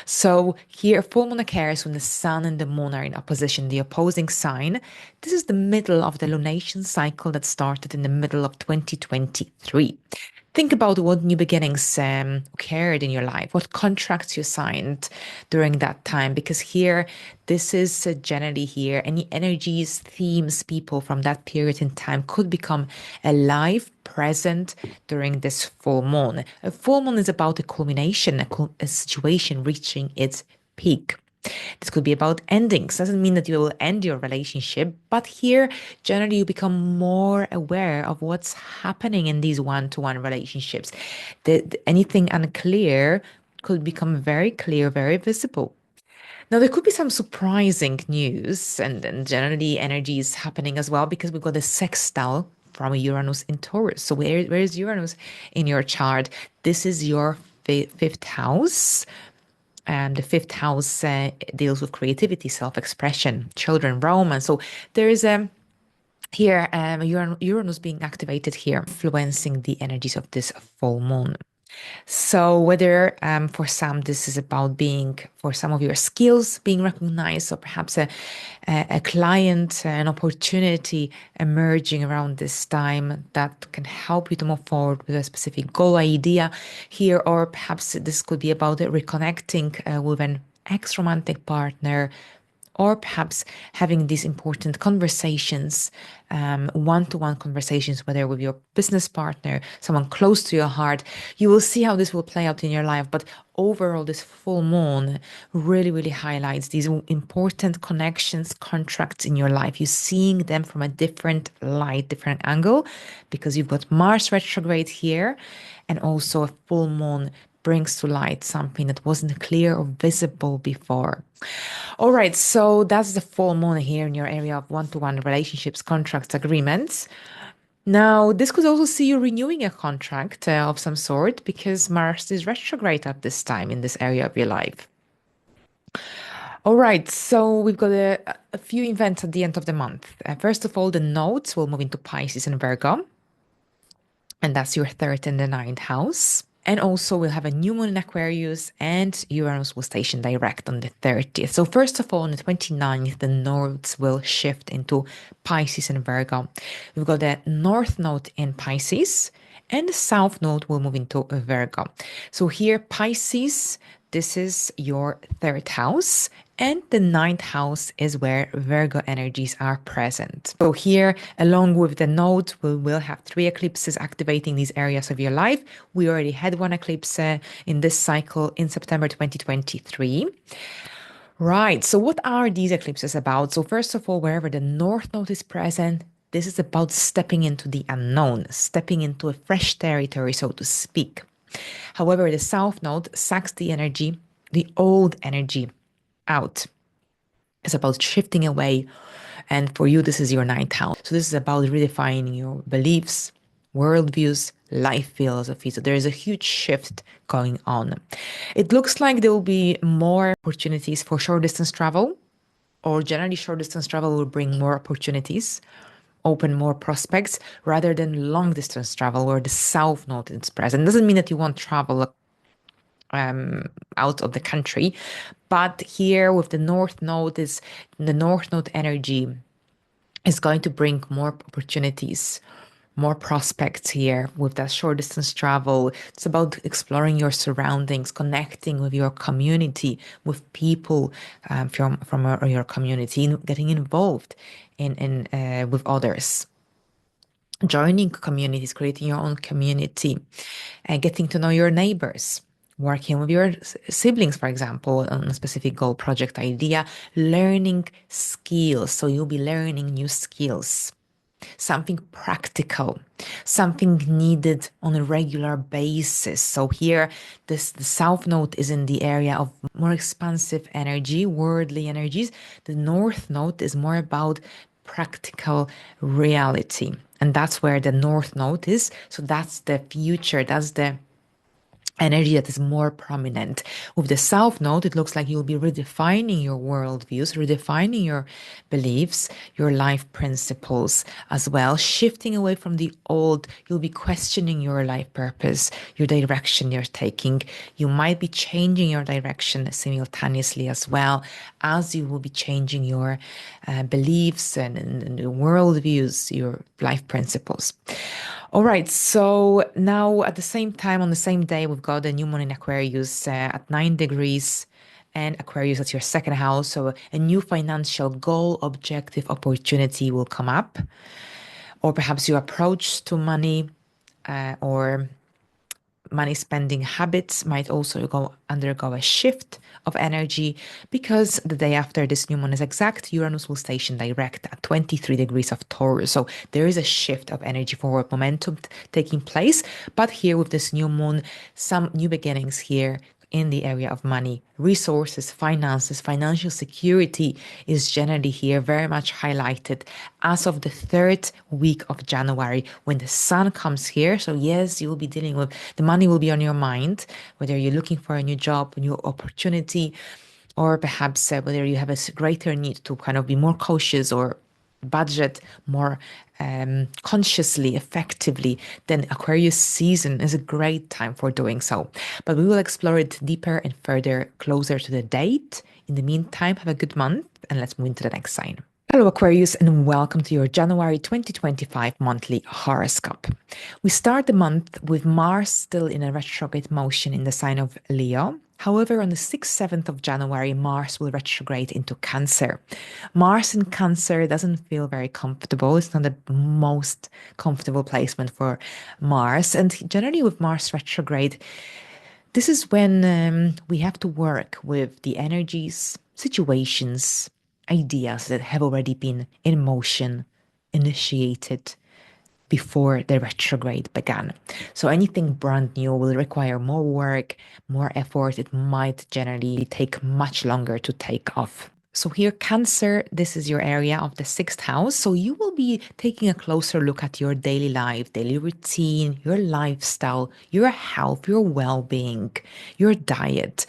So here, full moon occurs when the sun and the moon are in opposition, the opposing sign. This is the middle of the lunation cycle that started in the middle of 2023. Think about what new beginnings occurred in your life, what contracts you signed during that time, because here, this is generally here, any energies, themes, people from that period in time could become alive, present during this full moon. A full moon is about a culmination, a situation reaching its peak. This could be about endings. Doesn't mean that you will end your relationship, but here, generally, you become more aware of what's happening in these one-to-one relationships. Anything unclear could become very clear, very visible. Now, there could be some surprising news, and generally, energy is happening as well because we've got a sextile from Uranus in Taurus. So, where is Uranus in your chart? This is your fifth house. The fifth house deals with creativity, self-expression, children, romance. So there is here Uranus being activated here, influencing the energies of this full moon. So whether for some this is about being, for some of your skills being recognized, or perhaps a client, an opportunity emerging around this time that can help you to move forward with a specific goal idea here, or perhaps this could be about reconnecting with an ex-romantic partner, or perhaps having these important conversations, one-to-one conversations, whether with your business partner, someone close to your heart. You will see how this will play out in your life. But overall, this full moon really, really highlights these important connections, contracts in your life. You're seeing them from a different light, different angle, because you've got Mars retrograde here, and also a full moon brings to light something that wasn't clear or visible before. All right, so that's the full moon here in your area of one-to-one relationships, contracts, agreements. Now, this could also see you renewing a contract of some sort because Mars is retrograde at this time in this area of your life. All right, so we've got a few events at the end of the month. First of all, the nodes will move into Pisces and Virgo, and that's your third and the ninth house. And also we'll have a new moon in Aquarius, and Uranus will station direct on the 30th. So first of all, on the 29th, the nodes will shift into Pisces and Virgo. We've got the north node in Pisces, and the south node will move into Virgo. So here, Pisces, this is your third house, and the ninth house is where Virgo energies are present. So here, along with the nodes, we will have 3 eclipses activating these areas of your life. We already had 1 eclipse in this cycle in September 2023. Right, so what are these eclipses about? So first of all, wherever the north node is present, this is about stepping into the unknown, stepping into a fresh territory, so to speak. However, the south node sucks the energy, the old energy, out. It's about shifting away. And for you, this is your ninth house. So this is about redefining your beliefs, worldviews, life philosophy. So there is a huge shift going on. It looks like there will be more opportunities for short distance travel, or generally short distance travel will bring more opportunities, open more prospects, rather than long distance travel where the south node is present. It doesn't mean that you won't travel out of the country, but here with the north node, is the north node energy is going to bring more opportunities, more prospects here with that short distance travel. It's about exploring your surroundings, connecting with your community, with people from your community, getting involved in with others, joining communities, creating your own community, and getting to know your neighbors, working with your siblings, for example, on a specific goal, project idea, learning skills. So you'll be learning new skills, something practical, something needed on a regular basis. So here, the south node is in the area of more expansive energy, worldly energies. The north node is more about practical reality. And that's where the north node is. So that's the future. That's the energy that is more prominent. With the South Node, it looks like you'll be redefining your worldviews, redefining your beliefs, your life principles as well, shifting away from the old. You'll be questioning your life purpose, your direction you're taking. You might be changing your direction simultaneously as well as you will be changing your beliefs and worldviews, your life principles. All right, so now at the same time, on the same day, we've got the new moon in Aquarius at 9 degrees, and Aquarius at your second house. So a new financial goal, objective, opportunity will come up, or perhaps your approach to money or money spending habits might also undergo a shift of energy, because the day after this new moon is exact, Uranus will station direct at 23 degrees of Taurus. So there is a shift of energy forward momentum taking place. But here with this new moon, some new beginnings here in the area of money, resources, finances, financial security is generally here very much highlighted as of the third week of January when the sun comes here. So yes, you will be dealing with the money will be on your mind, whether you're looking for a new job, a new opportunity, or perhaps whether you have a greater need to kind of be more cautious or budget more consciously, effectively, then Aquarius season is a great time for doing so. But we will explore it deeper and further closer to the date. In the meantime, have a good month and let's move into the next sign. Hello, Aquarius, and welcome to your January 2025 monthly horoscope. We start the month with Mars still in a retrograde motion in the sign of Leo. However, on the 6th, 7th of January, Mars will retrograde into Cancer. Mars in Cancer doesn't feel very comfortable. It's not the most comfortable placement for Mars. And generally with Mars retrograde, this is when we have to work with the energies, situations, ideas that have already been in motion, initiated before the retrograde began. So anything brand new will require more work, more effort. It might generally take much longer to take off. So here, Cancer, this is your area of the 6th house. So you will be taking a closer look at your daily life, daily routine, your lifestyle, your health, your well-being, your diet,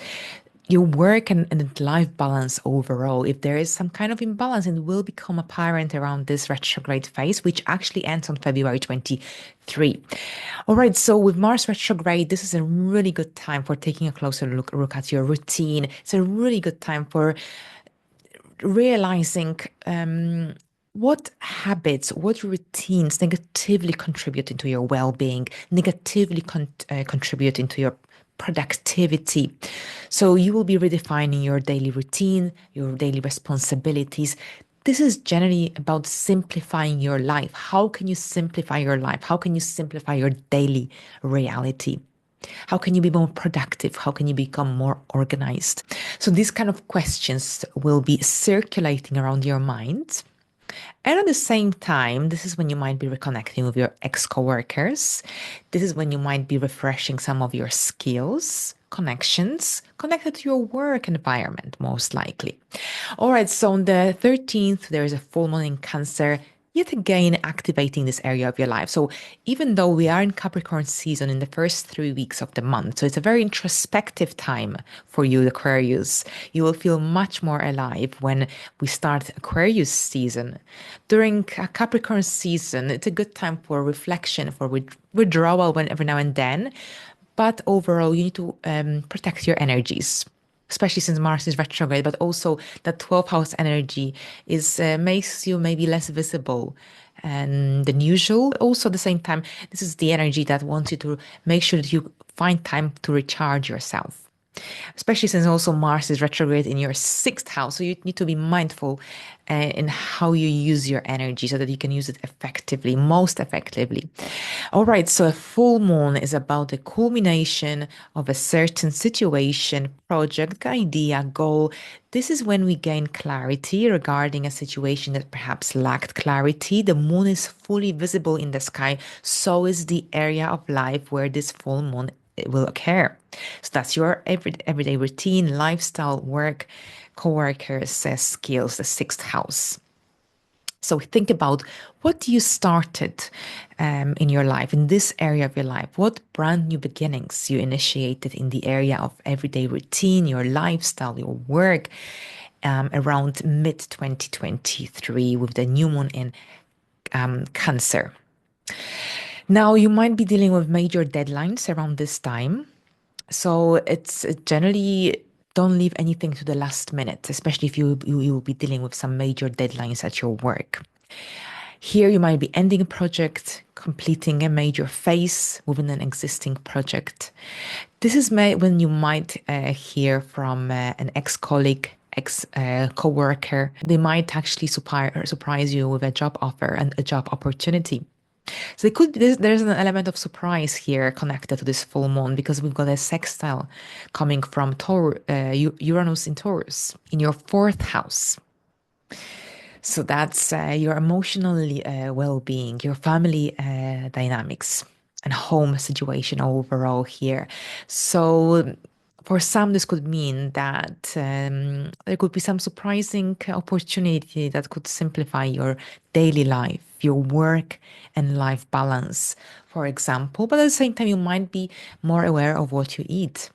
your work and life balance overall. If there is some kind of imbalance, it will become apparent around this retrograde phase, which actually ends on February 23. All right, so with Mars retrograde, this is a really good time for taking a closer look at your routine. It's a really good time for realizing what habits, what routines negatively contribute into your well-being, negatively contribute into your productivity. So you will be redefining your daily routine, your daily responsibilities. This is generally about simplifying your life. How can you simplify your life? How can you simplify your daily reality? How can you be more productive? How can you become more organized? So these kind of questions will be circulating around your mind. And at the same time, this is when you might be reconnecting with your ex-coworkers. This is when you might be refreshing some of your skills, connections, connected to your work environment, most likely. All right, so on the 13th, there is a full moon in Cancer, yet again activating this area of your life. So even though we are in Capricorn season in the first 3 weeks of the month, so it's a very introspective time for you, Aquarius. You will feel much more alive when we start Aquarius season. During Capricorn season, it's a good time for reflection, for withdrawal every now and then. But overall, you need to protect your energies, especially since Mars is retrograde, but also that 12th house energy is makes you maybe less visible than usual. Also, at the same time, this is the energy that wants you to make sure that you find time to recharge yourself. Especially since also Mars is retrograde in your 6th house. So you need to be mindful in how you use your energy so that you can use it effectively, most effectively. All right, so a full moon is about the culmination of a certain situation, project, idea, goal. This is when we gain clarity regarding a situation that perhaps lacked clarity. The moon is fully visible in the sky. So is the area of life where this full moon will occur. So that's your everyday routine, lifestyle, work, co-workers, skills, the 6th house. So think about what you started in your life, in this area of your life. What brand new beginnings you initiated in the area of everyday routine, your lifestyle, your work, around mid 2023 with the new moon in Cancer. Now, you might be dealing with major deadlines around this time. So it's generally don't leave anything to the last minute, especially if you will be dealing with some major deadlines at your work. Here, you might be ending a project, completing a major phase within an existing project. This is when you might hear from an ex-colleague, ex-coworker. They might actually surprise you with a job offer and a job opportunity. So there's an element of surprise here connected to this full moon because we've got a sextile coming from Uranus in Taurus in your fourth house. So that's your emotional well-being, your family dynamics, and home situation overall here. So for some, this could mean that there could be some surprising opportunity that could simplify your daily life, your work and life balance, for example. But at the same time, you might be more aware of what you eat,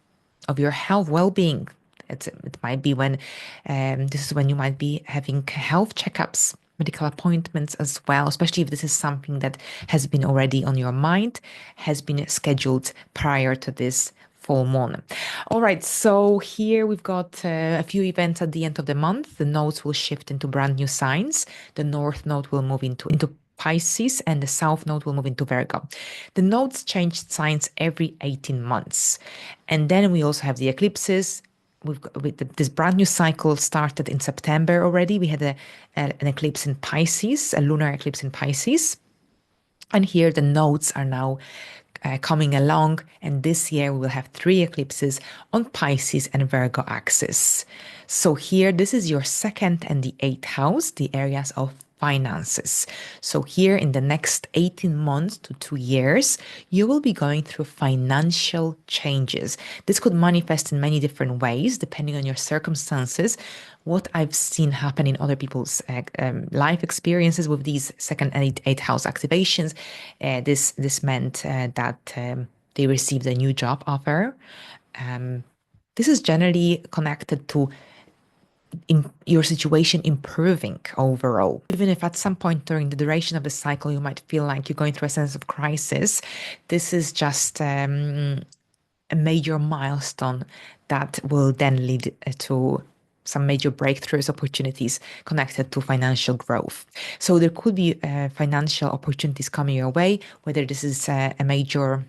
of your health, well-being. It might be when this is when you might be having health checkups, medical appointments as well, especially if this is something that has been already on your mind, has been scheduled prior to this full moon. All right, so here we've got a few events at the end of the month. The nodes will shift into brand new signs. The north node will move into Pisces and the south node will move into Virgo. The nodes change signs every 18 months. And then we also have the eclipses. This brand new cycle started in September already. We had an eclipse in Pisces, a lunar eclipse in Pisces. And here the nodes are now coming along. And this year we will have 3 eclipses on Pisces and Virgo axis. So here, this is your 2nd and the 8th house, the areas of finances. So here in the next 18 months to 2 years, you will be going through financial changes. This could manifest in many different ways, depending on your circumstances. What I've seen happen in other people's life experiences with these 2nd and 8th house activations, this meant that they received a new job offer. This is generally connected to your situation improving overall. Even if at some point during the duration of the cycle, you might feel like you're going through a sense of crisis, this is just a major milestone that will then lead to some major breakthroughs, opportunities connected to financial growth. So there could be financial opportunities coming your way, whether this is a major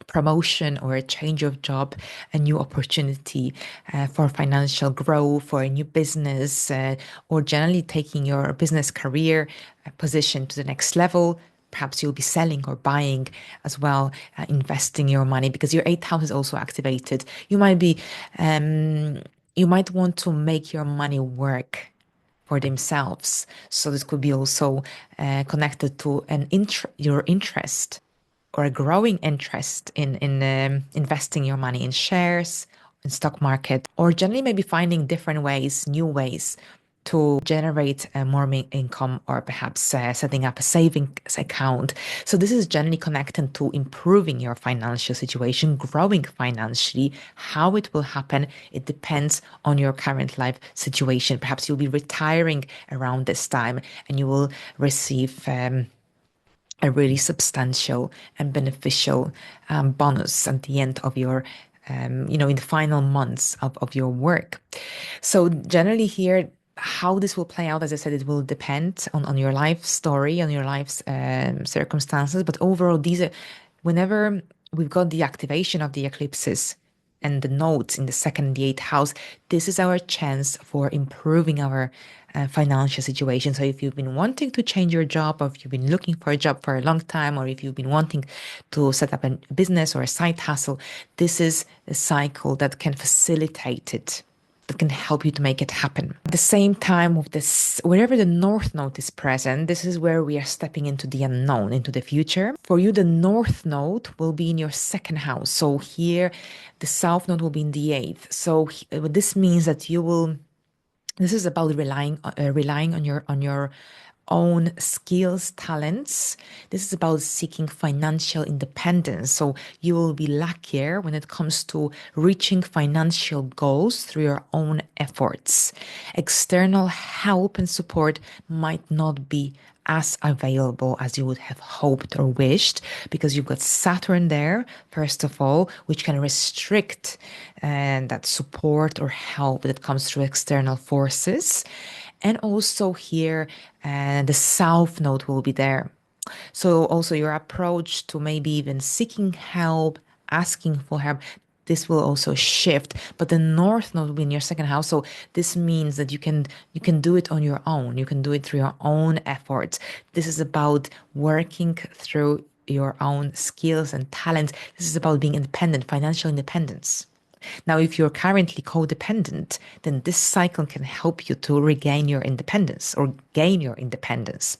promotion or a change of job, a new opportunity for financial growth, for a new business, or generally taking your business career position to the next level. Perhaps you'll be selling or buying as well, investing your money because your 8th house is also activated. You might want to make your money work for themselves. So this could be also connected to your interest or a growing interest in investing your money in shares, in stock market, or generally maybe finding different ways, new ways to generate more income, or perhaps setting up a savings account. So this is generally connected to improving your financial situation, growing financially. How it will happen, it depends on your current life situation. Perhaps you'll be retiring around this time and you will receive a really substantial and beneficial bonus at the end of your, in the final months of your work. So generally here, how this will play out, as I said, it will depend on your life story, on your life's circumstances. But overall, whenever we've got the activation of the eclipses and the nodes in the 2nd and the 8th house, this is our chance for improving our financial situation. So if you've been wanting to change your job, or if you've been looking for a job for a long time, or if you've been wanting to set up a business or a side hustle, this is a cycle that can facilitate it, that can help you to make it happen. At the same time, with this, wherever the north node is present, this is where we are stepping into the unknown, into the future. For you, the north node will be in your 2nd house. So here, the south node will be in the 8th. So this means that you will. This is about relying on your own skills, talents. This is about seeking financial independence. So you will be luckier when it comes to reaching financial goals through your own efforts. External help and support might not be as available as you would have hoped or wished, because you've got Saturn there, first of all, which can restrict that support or help that comes through external forces. And also here, the South Node will be there. So also your approach to maybe even seeking help, asking for help, this will also shift. But the North Node will be in your second house. So this means that you can do it on your own. You can do it through your own efforts. This is about working through your own skills and talents. This is about being independent, financial independence. Now, if you're currently codependent, then this cycle can help you to regain your independence or gain your independence.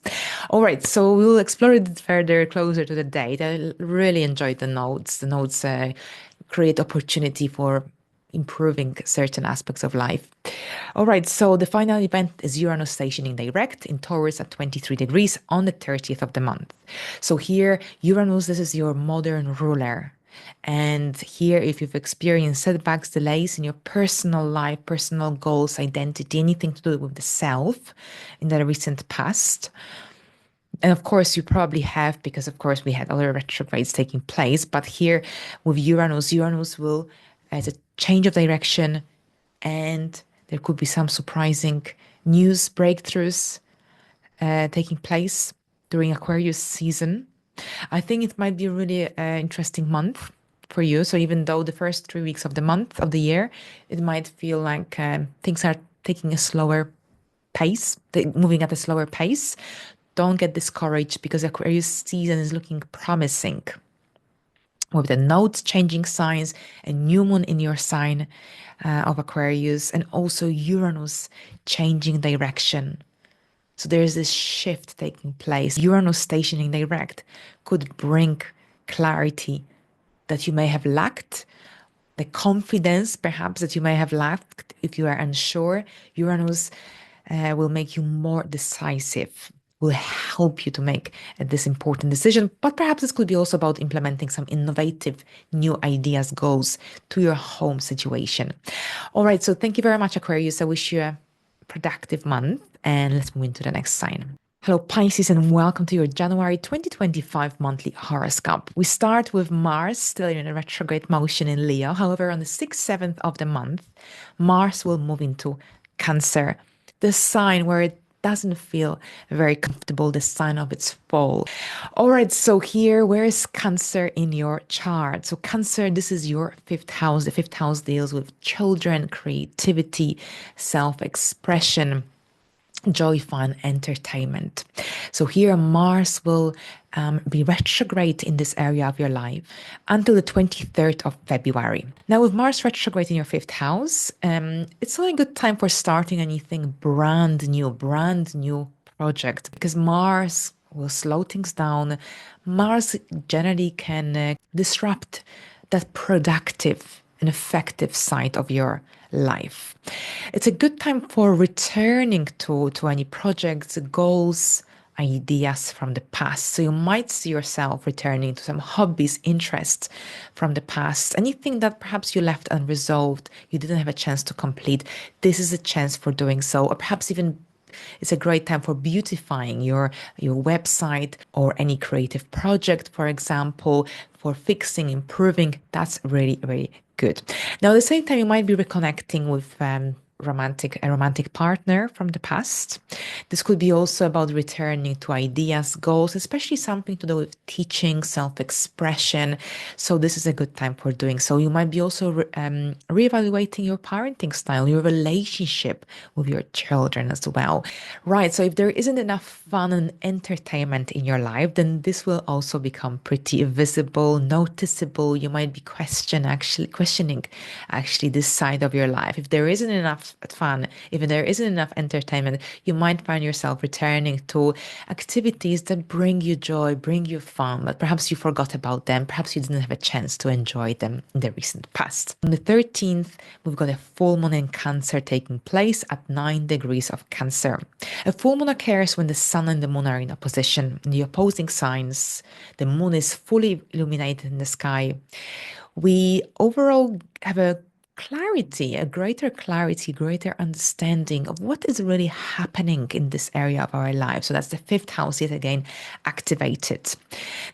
All right, so we'll explore it further closer to the date. I really enjoyed the notes. The notes create opportunity for improving certain aspects of life. All right, so the final event is Uranus stationing direct in Taurus at 23 degrees on the 30th of the month. So here, Uranus, this is your modern ruler. And here, if you've experienced setbacks, delays in your personal life, personal goals, identity, anything to do with the self in the recent past, and of course, you probably have, because of course we had other retrogrades taking place. But here with Uranus, Uranus will, as a change of direction, and there could be some surprising news breakthroughs taking place during Aquarius season. I think it might be a really interesting month for you. So even though the first 3 weeks of the month of the year, it might feel like things are taking a slower pace, moving at a slower pace. Don't get discouraged, because Aquarius season is looking promising. With the nodes changing signs, a new moon in your sign of Aquarius, and also Uranus changing direction. So there's this shift taking place. Uranus stationing direct could bring clarity that you may have lacked, the confidence perhaps that you may have lacked if you are unsure. Uranus will make you more decisive, will help you to make this important decision. But perhaps this could be also about implementing some innovative new ideas, goals to your home situation. All right, so thank you very much, Aquarius. I wish you a productive month, and let's move into the next sign. Hello, Pisces, and welcome to your January 2025 monthly horoscope. We start with Mars still in a retrograde motion in Leo. However, on the 6th, 7th of the month, Mars will move into Cancer, the sign where it doesn't feel very comfortable, the sign of its fall. All right, so here, where is Cancer in your chart? So Cancer, this is your fifth house. The fifth house deals with children, creativity, self-expression, joy, fun, entertainment. So here Mars will be retrograde in this area of your life until the 23rd of February. Now, with Mars retrograde in your fifth house, it's not a good time for starting anything brand new project, because Mars will slow things down. Mars generally can disrupt that productive and effective side of your life. It's a good time for returning to any projects, goals, ideas from the past. So you might see yourself returning to some hobbies, interests from the past, anything that perhaps you left unresolved, you didn't have a chance to complete. This is a chance for doing so, or perhaps even it's a great time for beautifying your website or any creative project, for example, for fixing, improving. That's really, really good. Now, at the same time, you might be reconnecting with a romantic partner from the past. This could be also about returning to ideas, goals, especially something to do with teaching, self-expression. So this is a good time for doing so. You might be also reevaluating your parenting style, your relationship with your children as well. Right, so if there isn't enough fun and entertainment in your life, then this will also become pretty visible, noticeable. You might be questioning this side of your life. If there isn't enough at fun, if there isn't enough entertainment, you might find yourself returning to activities that bring you joy, bring you fun, but perhaps you forgot about them. Perhaps you didn't have a chance to enjoy them in the recent past. On the 13th, we've got a full moon in Cancer taking place at 9 degrees of Cancer. A full moon occurs when the sun and the moon are in opposition. In the opposing signs, the moon is fully illuminated in the sky. We overall have a clarity, a greater clarity, greater understanding of what is really happening in this area of our life. So that's the fifth house yet again activated.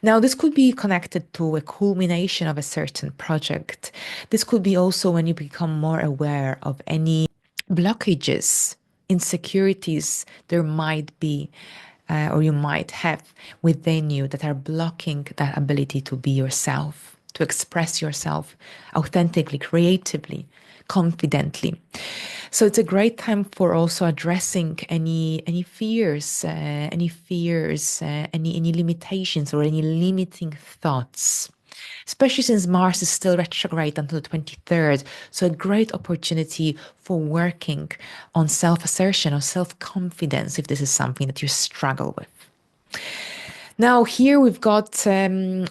Now, this could be connected to a culmination of a certain project. This could be also when you become more aware of any blockages, insecurities there might be or you might have within you that are blocking that ability to be yourself, to express yourself authentically, creatively, confidently. So it's a great time for also addressing any fears, any limitations or any limiting thoughts. Especially since Mars is still retrograde until the 23rd. So a great opportunity for working on self-assertion or self-confidence if this is something that you struggle with. Now, here we've got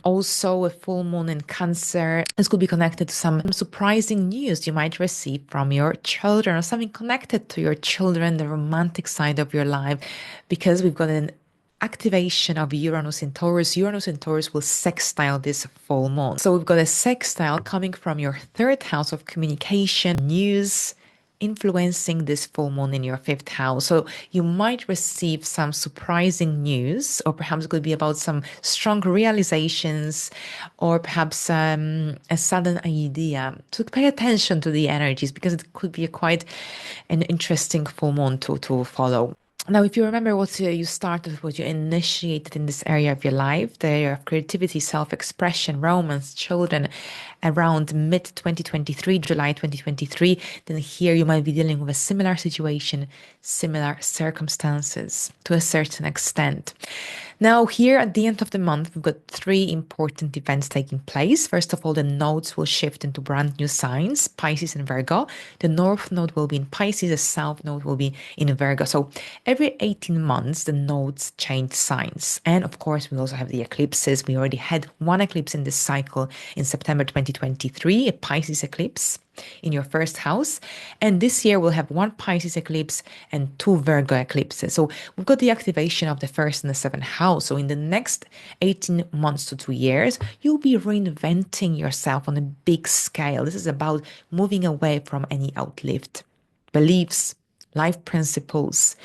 also a full moon in Cancer. This could be connected to some surprising news you might receive from your children or something connected to your children, the romantic side of your life, because we've got an activation of Uranus in Taurus. Uranus in Taurus will sextile this full moon. So we've got a sextile coming from your third house of communication, news, influencing this full moon in your fifth house. So you might receive some surprising news, or perhaps it could be about some strong realizations, or perhaps a sudden idea. So pay attention to the energies because it could be quite an interesting full moon to follow. Now, if you remember what you started, what you initiated in this area of your life, the area of creativity, self-expression, romance, children, around mid-2023, July 2023, then here you might be dealing with a similar situation, similar circumstances to a certain extent. Now, here at the end of the month, we've got three important events taking place. First of all, the nodes will shift into brand new signs, Pisces and Virgo. The north node will be in Pisces, the south node will be in Virgo. So every 18 months, the nodes change signs. And of course, we also have the eclipses. We already had one eclipse in this cycle in September 2023, a Pisces eclipse in your first house. And this year we'll have one Pisces eclipse and two Virgo eclipses. So we've got the activation of the first and the seventh house. So in the next 18 months to 2 years, you'll be reinventing yourself on a big scale. This is about moving away from any outlived beliefs, life principles,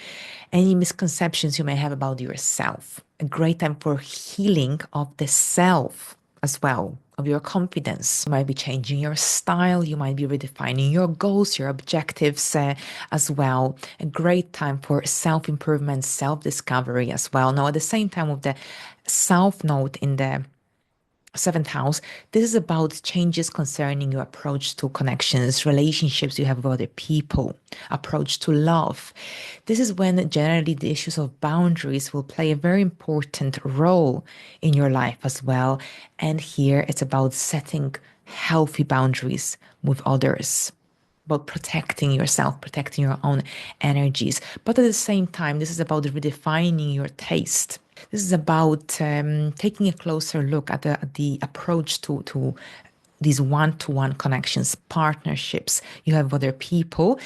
any misconceptions you may have about yourself. A great time for healing of the self as well, of your confidence. You might be changing your style. You might be redefining your goals, your objectives as well. A great time for self-improvement, self-discovery as well. Now, at the same time with the south node in the seventh house, this is about changes concerning your approach to connections, relationships you have with other people, approach to love. This is when generally the issues of boundaries will play a very important role in your life as well. And here it's about setting healthy boundaries with others, about protecting yourself, protecting your own energies. But at the same time, this is about redefining your taste. This is about taking a closer look at the approach to these one-to-one connections, partnerships you have with other people.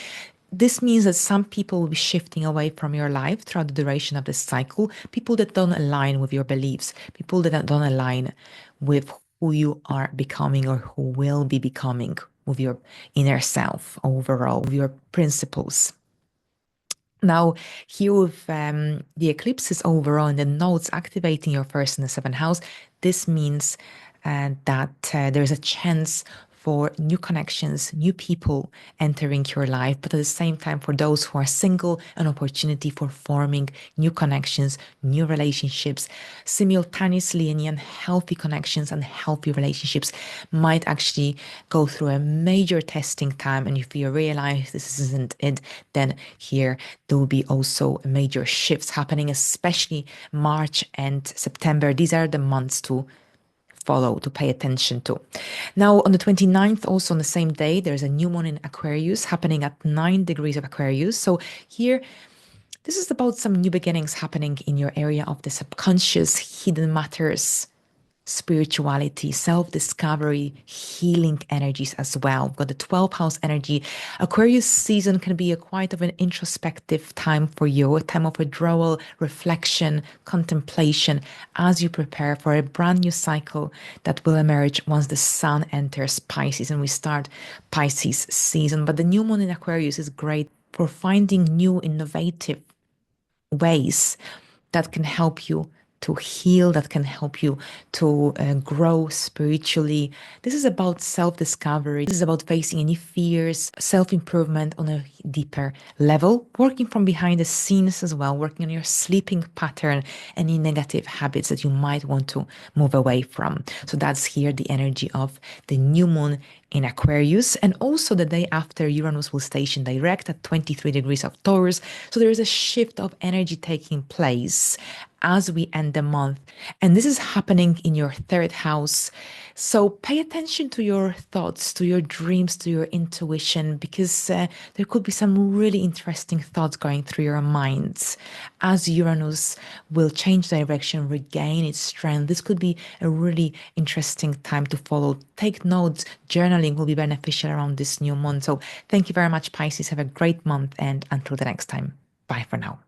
This means that some people will be shifting away from your life throughout the duration of this cycle, people that don't align with your beliefs, people that don't align with who you are becoming or who will be becoming with your inner self overall, with your principles. Now, here with the eclipses overall and the nodes activating your first and the seventh house, this means that there's a chance for new connections, new people entering your life, but at the same time, for those who are single, an opportunity for forming new connections, new relationships. Simultaneously, any unhealthy connections and healthy relationships might actually go through a major testing time. And if you realize this isn't it, then here there will be also major shifts happening, especially March and September. These are the months to follow, to pay attention to. Now, on the 29th, also on the same day, there's a new moon in Aquarius happening at 9 degrees of Aquarius. So here, this is about some new beginnings happening in your area of the subconscious, hidden matters, spirituality, self-discovery, healing energies as well. We've got the 12th house energy. Aquarius season can be a quite of an introspective time for you, a time of withdrawal, reflection, contemplation as you prepare for a brand new cycle that will emerge once the sun enters Pisces and we start Pisces season. But the new moon in Aquarius is great for finding new innovative ways that can help you to heal, that can help you to grow spiritually. This is about self-discovery. This is about facing any fears, self-improvement on a deeper level, working from behind the scenes as well, working on your sleeping pattern, any negative habits that you might want to move away from. So that's here the energy of the new moon in Aquarius, and also the day after Uranus will station direct at 23 degrees of Taurus. So there is a shift of energy taking place as we end the month. And this is happening in your third house. So pay attention to your thoughts, to your dreams, to your intuition, because there could be some really interesting thoughts going through your minds as Uranus will change direction, regain its strength. This could be a really interesting time to follow. Take notes, journaling will be beneficial around this new month. So thank you very much, Pisces. Have a great month, and until the next time, bye for now.